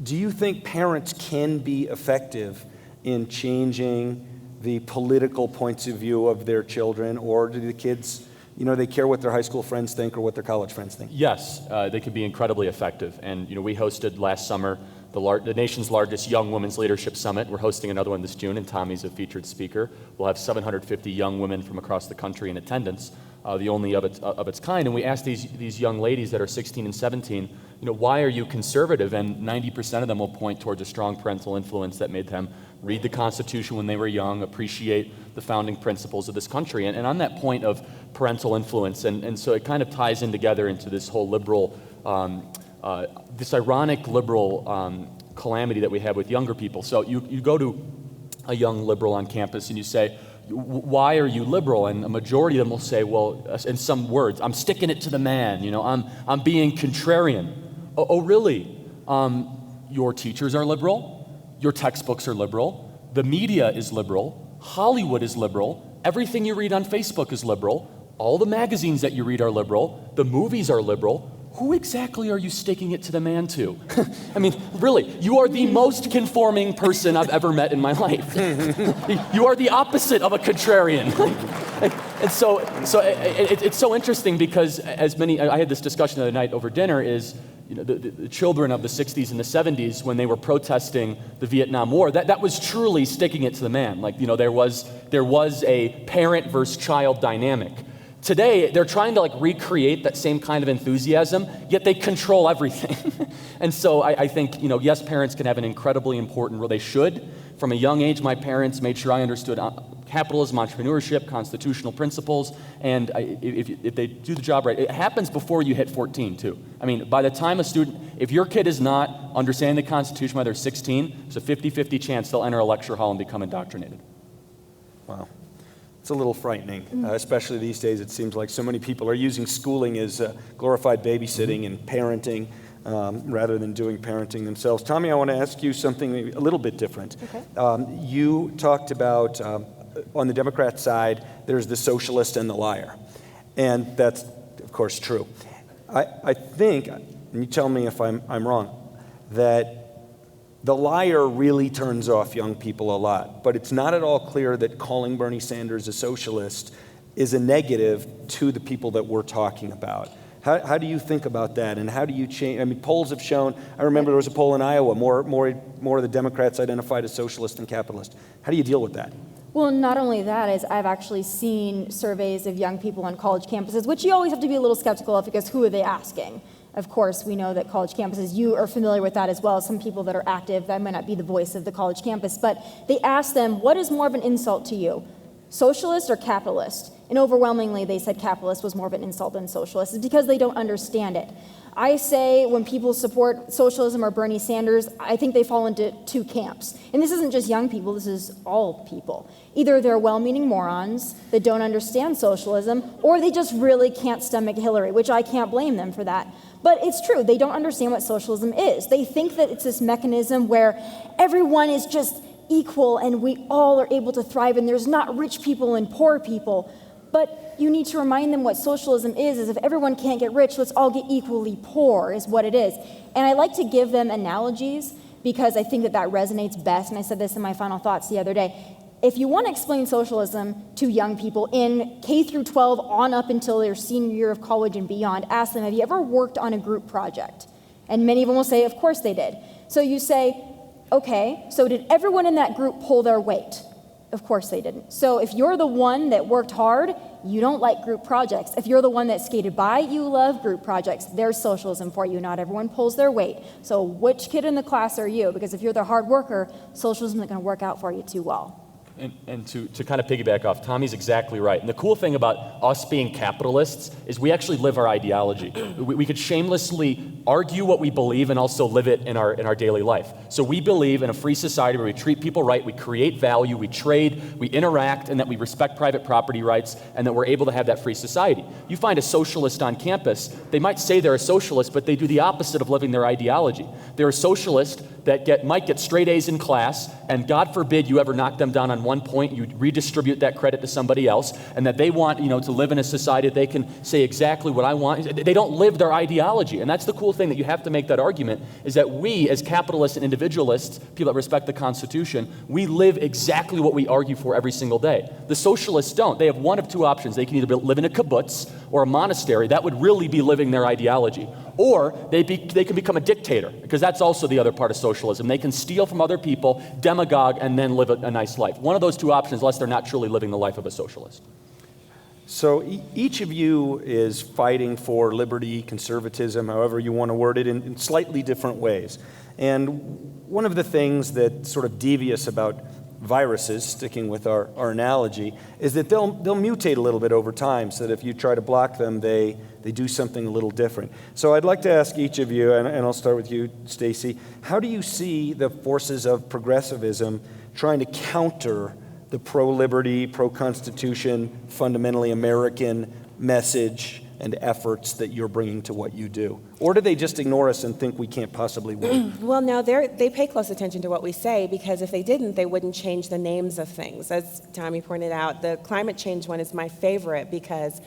Do you think parents can be effective in changing the political points of view of their children, or do the kids, they care what their high school friends think or what their college friends think? Yes, they can be incredibly effective. And we hosted last summer the nation's largest Young Women's Leadership Summit. We're hosting another one this June, and Tomi's a featured speaker. We'll have 750 young women from across the country in attendance, the only of its kind. And we asked these young ladies that are 16 and 17, why are you conservative? And 90% of them will point towards a strong parental influence that made them read the Constitution when they were young, appreciate the founding principles of this country. And on that point of parental influence, and so it kind of ties in together into this whole liberal, this ironic liberal calamity that we have with younger people. So you go to a young liberal on campus and you say, why are you liberal? And a majority of them will say, well, in some words, I'm sticking it to the man, I'm being contrarian. Oh, really? Your teachers are liberal? Your textbooks are liberal. The media is liberal. Hollywood is liberal. Everything you read on Facebook is liberal. All the magazines that you read are liberal. The movies are liberal. Who exactly are you sticking it to the man to? I mean, really, you are the most conforming person I've ever met in my life. You are the opposite of a contrarian. And so it's so interesting because I had this discussion the other night over dinner is, the children of the 60s and the 70s, when they were protesting the Vietnam War, that was truly sticking it to the man. Like, there was a parent versus child dynamic. Today, they're trying to recreate that same kind of enthusiasm, yet they control everything. And so I think, yes, parents can have an incredibly important role. They should. From a young age, my parents made sure I understood capitalism, entrepreneurship, constitutional principles, and if they do the job right, it happens before you hit 14, too. I mean, by the time a student, if your kid is not understanding the Constitution by they're 16, there's a 50-50 chance they'll enter a lecture hall and become indoctrinated. Wow. It's a little frightening, especially these days. It seems like so many people are using schooling as glorified babysitting and parenting rather than doing parenting themselves. Tomi, I want to ask you something maybe a little bit different. Okay. You talked about, on the Democrat side, there's the socialist and the liar. And that's, of course, true. I think, and you tell me if I'm wrong, that the liar really turns off young people a lot, but it's not at all clear that calling Bernie Sanders a socialist is a negative to the people that we're talking about. How do you think about that, and how do you change? I mean, polls have shown, I remember there was a poll in Iowa, more of the Democrats identified as socialist than capitalist. How do you deal with that? Well, not only that, is I've actually seen surveys of young people on college campuses, which you always have to be a little skeptical of because who are they asking? Of course, we know that college campuses, you are familiar with that as well. Some people that are active, that might not be the voice of the college campus, but they ask them, what is more of an insult to you, socialist or capitalist? And overwhelmingly, they said capitalist was more of an insult than socialist. It's because they don't understand it. I say when people support socialism or Bernie Sanders, I think they fall into two camps. And this isn't just young people, this is all people. Either they're well-meaning morons that don't understand socialism, or they just really can't stomach Hillary, which I can't blame them for that. But it's true, they don't understand what socialism is. They think that it's this mechanism where everyone is just equal and we all are able to thrive and there's not rich people and poor people. But you need to remind them what socialism is if everyone can't get rich, let's all get equally poor is what it is. And I like to give them analogies because I think that resonates best, and I said this in my final thoughts the other day. If you want to explain socialism to young people in K through 12 on up until their senior year of college and beyond, ask them, have you ever worked on a group project? And many of them will say, of course they did. So you say, okay, so did everyone in that group pull their weight? Of course they didn't. So if you're the one that worked hard, you don't like group projects. If you're the one that skated by, you love group projects. There's socialism for you. Not everyone pulls their weight. So which kid in the class are you? Because if you're the hard worker, socialism isn't going to work out for you too well. And to kind of piggyback off, Tommy's exactly right. And the cool thing about us being capitalists is we actually live our ideology. We could shamelessly argue what we believe and also live it in our daily life. So we believe in a free society where we treat people right, we create value, we trade, we interact, and that we respect private property rights, and that we're able to have that free society. You find a socialist on campus, they might say they're a socialist, but they do the opposite of living their ideology. They're a socialist that might get straight A's in class, and God forbid you ever knock them down on one point, you redistribute that credit to somebody else, and that they want, to live in a society that they can say exactly what I want. They don't live their ideology, and that's the cool thing that you have to make that argument, is that we, as capitalists and individualists, people that respect the Constitution, we live exactly what we argue for every single day. The socialists don't. They have one of two options. They can either live in a kibbutz or a monastery. That would really be living their ideology. Or they can become a dictator, because that's also the other part of socialism. They can steal from other people, demagogue, and then live a nice life. One of those two options, unless they're not truly living the life of a socialist. So each of you is fighting for liberty, conservatism, however you want to word it, in slightly different ways. And one of the things that's sort of devious about viruses, sticking with our analogy, is that they'll mutate a little bit over time, so that if you try to block them, they do something a little different. So I'd like to ask each of you, and I'll start with you, Stacy, how do you see the forces of progressivism trying to counter the pro-liberty, pro-constitution, fundamentally American message and efforts that you're bringing to what you do? Or do they just ignore us and think we can't possibly win? Well, no, they pay close attention to what we say, because if they didn't, they wouldn't change the names of things. As Tommy pointed out, the climate change one is my favorite because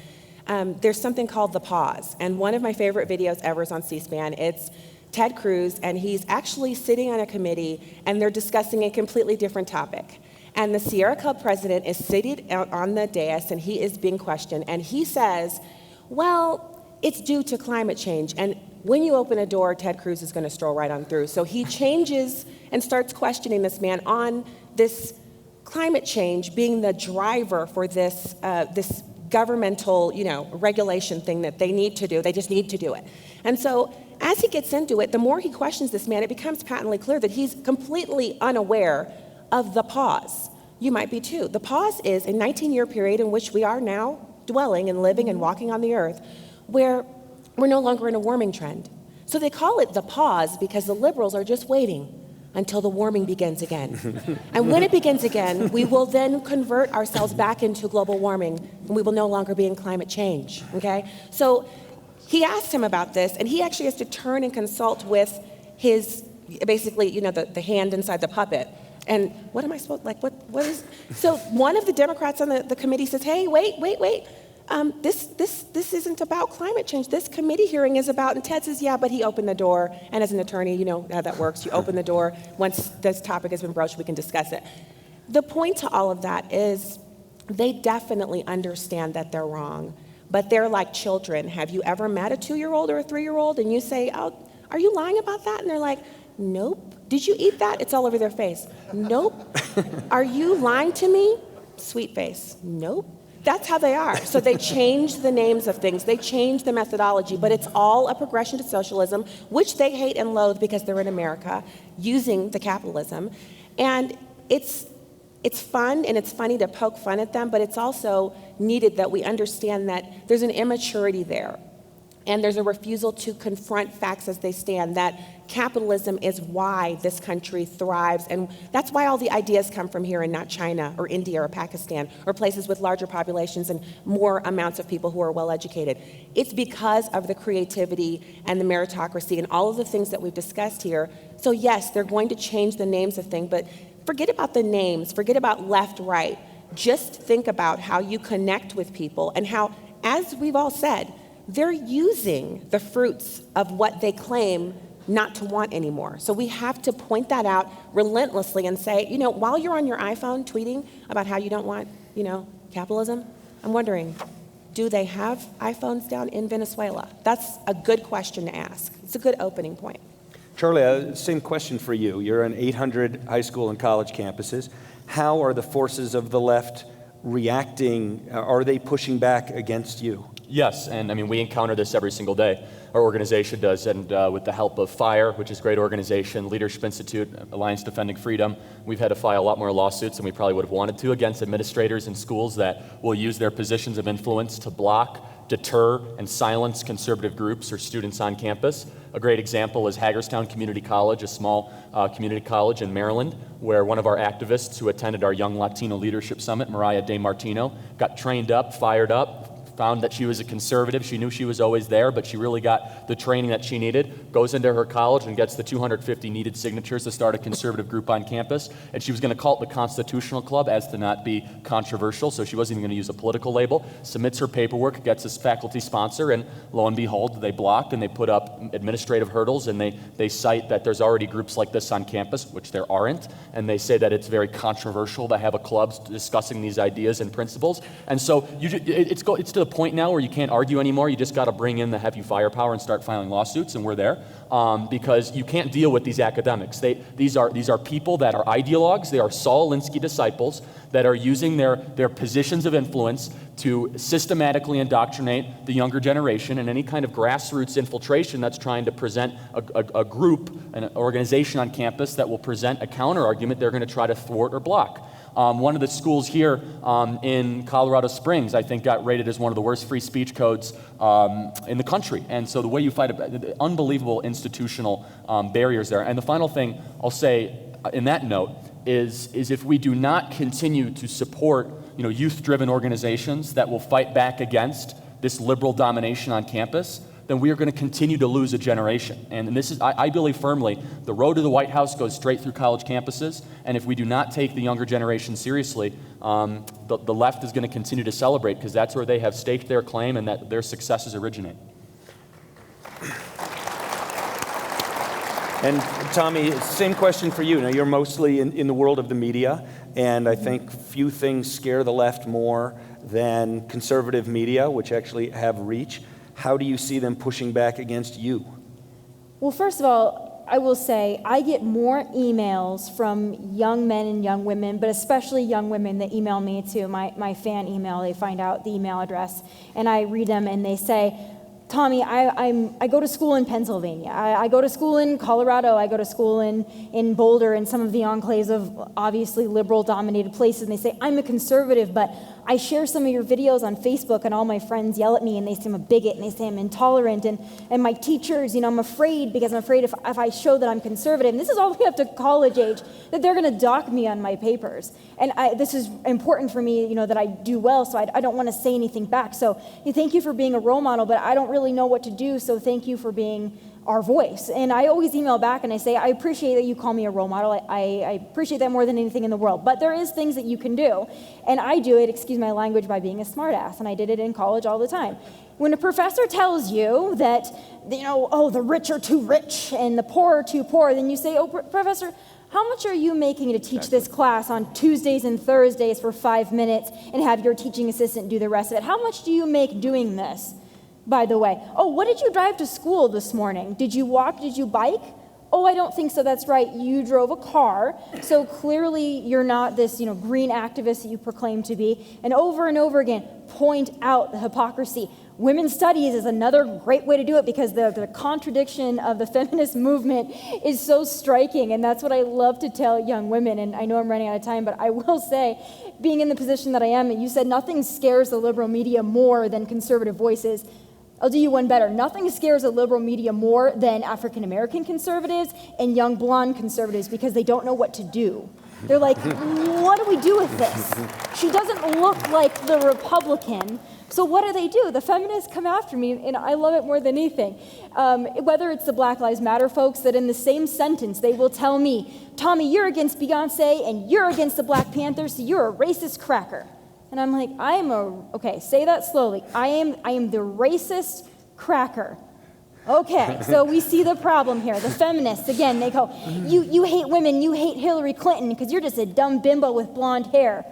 there's something called the pause. And one of my favorite videos ever is on C-SPAN. It's Ted Cruz, and he's actually sitting on a committee, and they're discussing a completely different topic. And the Sierra Club president is sitting out on the dais, and he is being questioned, and he says, well, it's due to climate change. And when you open a door, Ted Cruz is going to stroll right on through. So he changes and starts questioning this man on this climate change being the driver for this governmental, regulation thing that they need to do. They just need to do it. And so as he gets into it, the more he questions this man, it becomes patently clear that he's completely unaware of the pause. You might be too. The pause is a 19-year period in which we are now dwelling and living and walking on the earth, where we're no longer in a warming trend. So they call it the pause because the liberals are just waiting until the warming begins again. And when it begins again, we will then convert ourselves back into global warming, and we will no longer be in climate change, okay? So he asked him about this, and he actually has to turn and consult with his, basically, the hand inside the puppet. And what am I supposed, what is, so one of the Democrats on the committee says, hey, wait. This isn't about climate change. This committee hearing is about, and Ted says, yeah, but he opened the door. And as an attorney, you know how that works. You open the door. Once this topic has been broached, we can discuss it. The point to all of that is they definitely understand that they're wrong, but they're like children. Have you ever met a 2-year-old or a 3-year-old and you say, oh, are you lying about that? And they're like, nope. Did you eat that? It's all over their face. Nope. Are you lying to me? Sweet face. Nope. That's how they are. So they change the names of things. They change the methodology, but it's all a progression to socialism, which they hate and loathe because they're in America using the capitalism. And it's fun and it's funny to poke fun at them, but it's also needed that we understand that there's an immaturity there. And there's a refusal to confront facts as they stand, that capitalism is why this country thrives. And that's why all the ideas come from here and not China or India or Pakistan or places with larger populations and more amounts of people who are well educated. It's because of the creativity and the meritocracy and all of the things that we've discussed here. So yes, they're going to change the names of things, but forget about the names, forget about left, right. Just think about how you connect with people and how, as we've all said, they're using the fruits of what they claim not to want anymore. So we have to point that out relentlessly and say, while you're on your iPhone tweeting about how you don't want, capitalism, I'm wondering, do they have iPhones down in Venezuela? That's a good question to ask. It's a good opening point. Charlie, same question for you. You're on 800 high school and college campuses. How are the forces of the left reacting? Are they pushing back against you? Yes, and we encounter this every single day. Our organization does, and with the help of FIRE, which is a great organization, Leadership Institute, Alliance Defending Freedom, we've had to file a lot more lawsuits than we probably would have wanted to against administrators in schools that will use their positions of influence to block, deter, and silence conservative groups or students on campus. A great example is Hagerstown Community College, a small community college in Maryland, where one of our activists who attended our Young Latino Leadership Summit, Mariah DeMartino, got trained up, fired up, found that she was a conservative. She knew she was always there, but she really got the training that she needed, goes into her college and gets the 250 needed signatures to start a conservative group on campus. And she was going to call it the Constitutional Club as to not be controversial, so she wasn't even going to use a political label. Submits her paperwork, gets a faculty sponsor, and lo and behold, they blocked and they put up administrative hurdles, and they cite that there's already groups like this on campus, which there aren't, and they say that it's very controversial to have a club discussing these ideas and principles. And so it's to the point now where you can't argue anymore. You just got to bring in the heavy firepower and start filing lawsuits, and we're there because you can't deal with these academics. These are people that are ideologues. They are Saul Alinsky disciples that are using their positions of influence to systematically indoctrinate the younger generation, and any kind of grassroots infiltration that's trying to present a group, an organization on campus that will present a counter-argument, they're going to try to thwart or block. One of the schools here in Colorado Springs, I think, got rated as one of the worst free speech codes in the country. And so the way you fight it, unbelievable institutional barriers there. And the final thing I'll say in that note is if we do not continue to support youth-driven organizations that will fight back against this liberal domination on campus, then we are going to continue to lose a generation. And this is, I believe firmly, the road to the White House goes straight through college campuses, and if we do not take the younger generation seriously, the left is going to continue to celebrate, because that's where they have staked their claim and that their successes originate. And Tomi, same question for you. Now, you're mostly in the world of the media, and I think few things scare the left more than conservative media, which actually have reach. How do you see them pushing back against you? Well, first of all, I will say I get more emails from young men and young women, but especially young women that email me to my fan email. They find out the email address, and I read them, and they say, Tomi, I go to school in Pennsylvania. I go to school in Colorado. I go to school in Boulder and some of the enclaves of obviously liberal-dominated places. And they say, I'm a conservative, but I share some of your videos on Facebook, and all my friends yell at me, and they say I'm a bigot, and they say I'm intolerant. And my teachers, I'm afraid, because I'm afraid if I show that I'm conservative, and this is all the way up to college age, that they're going to dock me on my papers. And this is important for me, that I do well, so I don't want to say anything back. So thank you for being a role model, but I don't really know what to do, so thank you for being our voice. And I always email back and I say, I appreciate that you call me a role model. I appreciate that more than anything in the world. But there is things that you can do. And I do it, excuse my language, by being a smartass. And I did it in college all the time. When a professor tells you that, the rich are too rich and the poor are too poor, then you say, Professor, how much are you making to teach this class on Tuesdays and Thursdays for 5 minutes and have your teaching assistant do the rest of it? How much do you make doing this? By the way, what did you drive to school this morning? Did you walk? Did you bike? Oh, I don't think so. That's right. You drove a car. So clearly you're not this, green activist that you proclaim to be. And over again, point out the hypocrisy. Women's studies is another great way to do it, because the contradiction of the feminist movement is so striking. And that's what I love to tell young women. And I know I'm running out of time, but I will say, being in the position that I am, you said nothing scares the liberal media more than conservative voices. I'll do you one better. Nothing scares the liberal media more than African-American conservatives and young blonde conservatives, because they don't know what to do. They're like, what do we do with this? She doesn't look like the Republican. So what do? The feminists come after me, and I love it more than anything. Whether it's the Black Lives Matter folks that in the same sentence, they will tell me, Tomi, you're against Beyonce, and you're against the Black Panthers, so you're a racist cracker. And I'm like, say that slowly. I am the racist cracker. Okay, so we see the problem here. The feminists, again, they go, you hate women, you hate Hillary Clinton because you're just a dumb bimbo with blonde hair.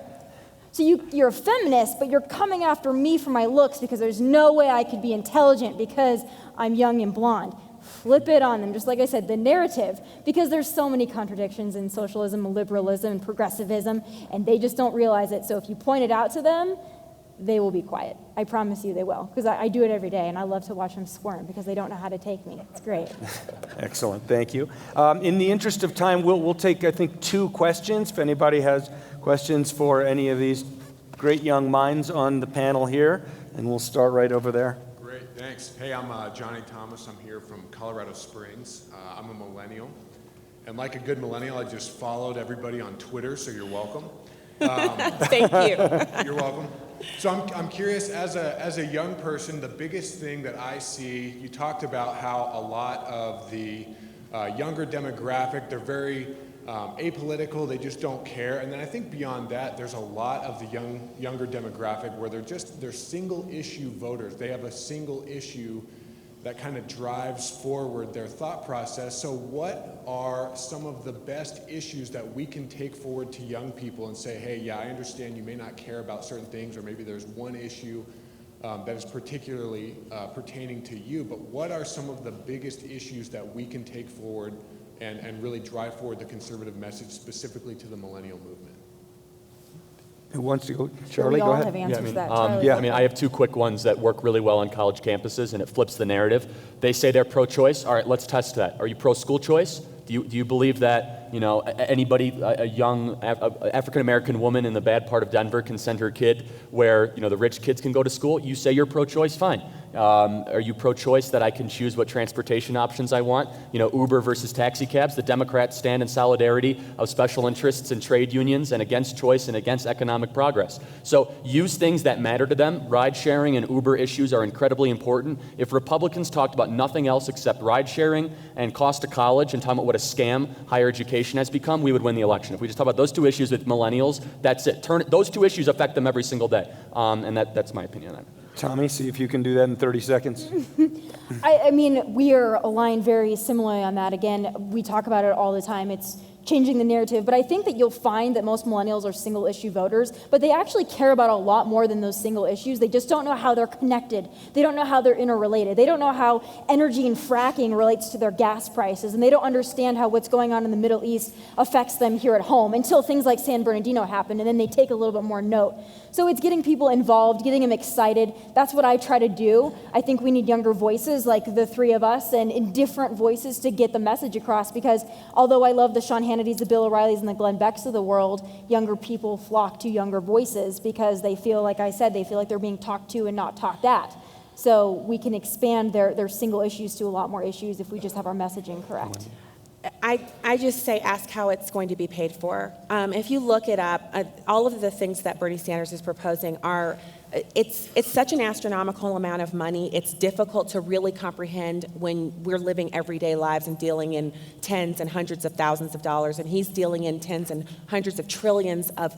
So you're a feminist, but you're coming after me for my looks because there's no way I could be intelligent because I'm young and blonde. Flip it on them, just like I said, the narrative, because there's so many contradictions in socialism and liberalism and progressivism, and they just don't realize it. So if you point it out to them, they will be quiet. I promise you they will, because I do it every day, and I love to watch them squirm because they don't know how to take me. It's great. Excellent, thank you. In the interest of time, we'll take, I think, 2 questions. If anybody has questions for any of these great young minds on the panel here, and we'll start right over there. Great, thanks. Hey, I'm Johnny Thomas. I'm here from Colorado Springs. I'm a millennial. And like a good millennial, I just followed everybody on Twitter, so you're welcome. Thank you. You're welcome. So I'm curious, as a young person, the biggest thing that I see, you talked about how a lot of the younger demographic, they're very apolitical, they just don't care. And then I think beyond that, there's a lot of the younger demographic where they're single issue voters. They have a single issue that kind of drives forward their thought process. So what are some of the best issues that we can take forward to young people and say, hey, yeah, I understand you may not care about certain things, or maybe there's one issue that is particularly pertaining to you, but what are some of the biggest issues that we can take forward and really drive forward the conservative message specifically to the millennial movement? Who wants to go? Sure, Charlie, we go all ahead. have answers to that. I have 2 quick ones that work really well on college campuses, and it flips the narrative. They say they're pro-choice. All right, let's test that. Are you pro-school choice? Do you believe that anybody, a young African-American woman in the bad part of Denver can send her kid where the rich kids can go to school? You say you're pro-choice, fine. Are you pro-choice that I can choose what transportation options I want? Uber versus taxi cabs. The Democrats stand in solidarity of special interests and trade unions and against choice and against economic progress. So use things that matter to them. Ride sharing and Uber issues are incredibly important. If Republicans talked about nothing else except ride sharing and cost of college and talking about what a scam higher education has become, we would win the election. If we just talk about those 2 issues with millennials, that's it. Those 2 issues affect them every single day. And that's my opinion on it. Tommy, see if you can do that in 30 seconds. I mean, we are aligned very similarly on that. Again, we talk about it all the time. It's changing the narrative, but I think that you'll find that most millennials are single issue voters, but they actually care about a lot more than those single issues. They just don't know how they're connected. They don't know how they're interrelated. They don't know how energy and fracking relates to their gas prices, and they don't understand how what's going on in the Middle East affects them here at home until things like San Bernardino happen, and then they take a little bit more note. So it's getting people involved, getting them excited. That's what I try to do. I think we need younger voices like the 3 of us and in different voices to get the message across, because although I love the Sean Hannity's, the Bill O'Reillys, and the Glenn Becks of the world, younger people flock to younger voices because they feel, like I said, they feel like they're being talked to and not talked at. So we can expand their single issues to a lot more issues if we just have our messaging correct. I just say ask how it's going to be paid for. If you look it up, all of the things that Bernie Sanders is proposing are, it's such an astronomical amount of money. It's difficult to really comprehend when we're living everyday lives and dealing in tens and hundreds of thousands of dollars, and he's dealing in tens and hundreds of trillions of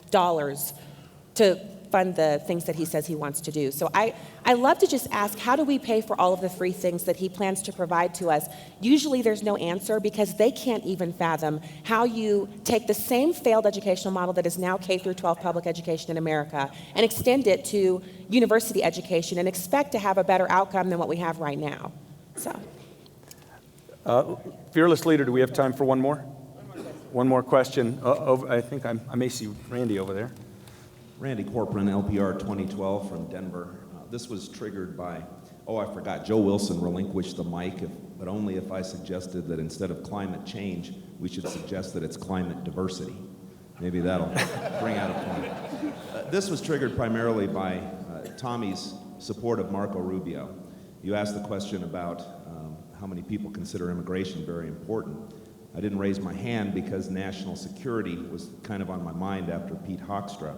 dollars to fund the things that he says he wants to do. So I love to just ask, how do we pay for all of the free things that he plans to provide to us? Usually there's no answer because they can't even fathom how you take the same failed educational model that is now K through 12 public education in America and extend it to university education and expect to have a better outcome than what we have right now. So, Fearless leader, do we have time for one more? One more question. I think I may see Randy over there. Randy Corcoran, LPR 2012 from Denver. This was triggered by, I forgot, Joe Wilson relinquished the mic, but only if I suggested that instead of climate change, we should suggest that it's climate diversity. Maybe that'll bring out a point. This was triggered primarily by Tommy's support of Marco Rubio. You asked the question about how many people consider immigration very important. I didn't raise my hand because national security was kind of on my mind after Pete Hoekstra.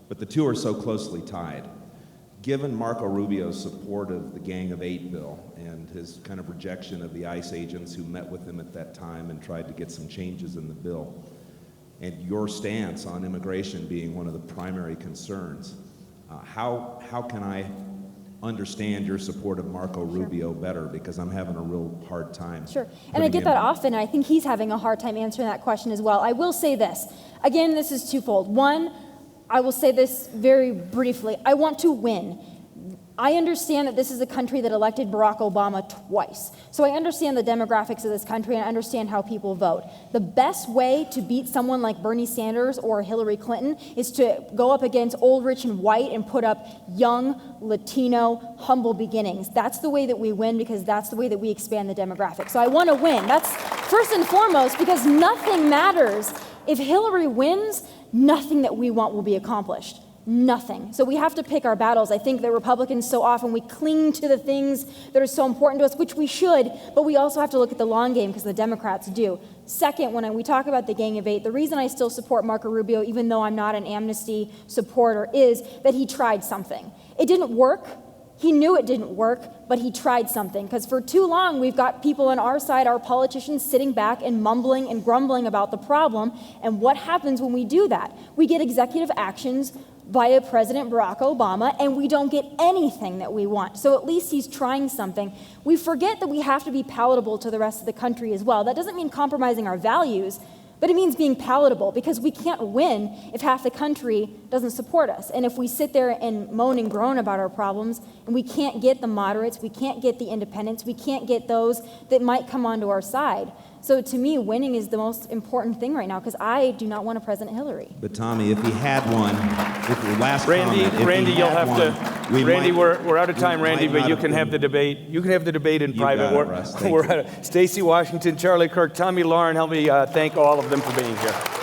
But the 2 are so closely tied. Given Marco Rubio's support of the Gang of 8 bill and his kind of rejection of the ICE agents who met with him at that time and tried to get some changes in the bill, and your stance on immigration being one of the primary concerns, how can I understand your support of Marco Rubio better, because I'm having a real hard time. Sure. And I get that often, and I think he's having a hard time answering that question as well. I will say this. Again, this is twofold. One, I will say this very briefly. I want to win. I understand that this is a country that elected Barack Obama twice. So I understand the demographics of this country, and I understand how people vote. The best way to beat someone like Bernie Sanders or Hillary Clinton is to go up against old, rich, and white and put up young, Latino, humble beginnings. That's the way that we win, because that's the way that we expand the demographics. So I want to win. That's first and foremost, because nothing matters. If Hillary wins, nothing that we want will be accomplished. Nothing. So we have to pick our battles. I think that Republicans so often, we cling to the things that are so important to us, which we should, but we also have to look at the long game, because the Democrats do. Second, when we talk about the Gang of Eight, the reason I still support Marco Rubio, even though I'm not an amnesty supporter, is that he tried something. It didn't work. He knew it didn't work, but he tried something. Because for too long, we've got people on our side, our politicians, sitting back and mumbling and grumbling about the problem. And what happens when we do that? We get executive actions via President Barack Obama, and we don't get anything that we want. So at least he's trying something. We forget that we have to be palatable to the rest of the country as well. That doesn't mean compromising our values, but it means being palatable, because we can't win if half the country doesn't support us. And if we sit there and moan and groan about our problems, and we can't get the moderates, we can't get the independents, we can't get those that might come onto our side. So to me, winning is the most important thing right now, because I do not want a President Hillary. But Tommy, if he had one, if your last Randy, comment, if Randy, he you'll had have one, to. we Randy, might- we're out of time, we Randy, might but not you have can have the been- debate. You can have the debate in You private. got it, Russ. Thank We're you. out of, Stacy Washington, Charlie Kirk, Tomi Lahren, help me thank all of them for being here.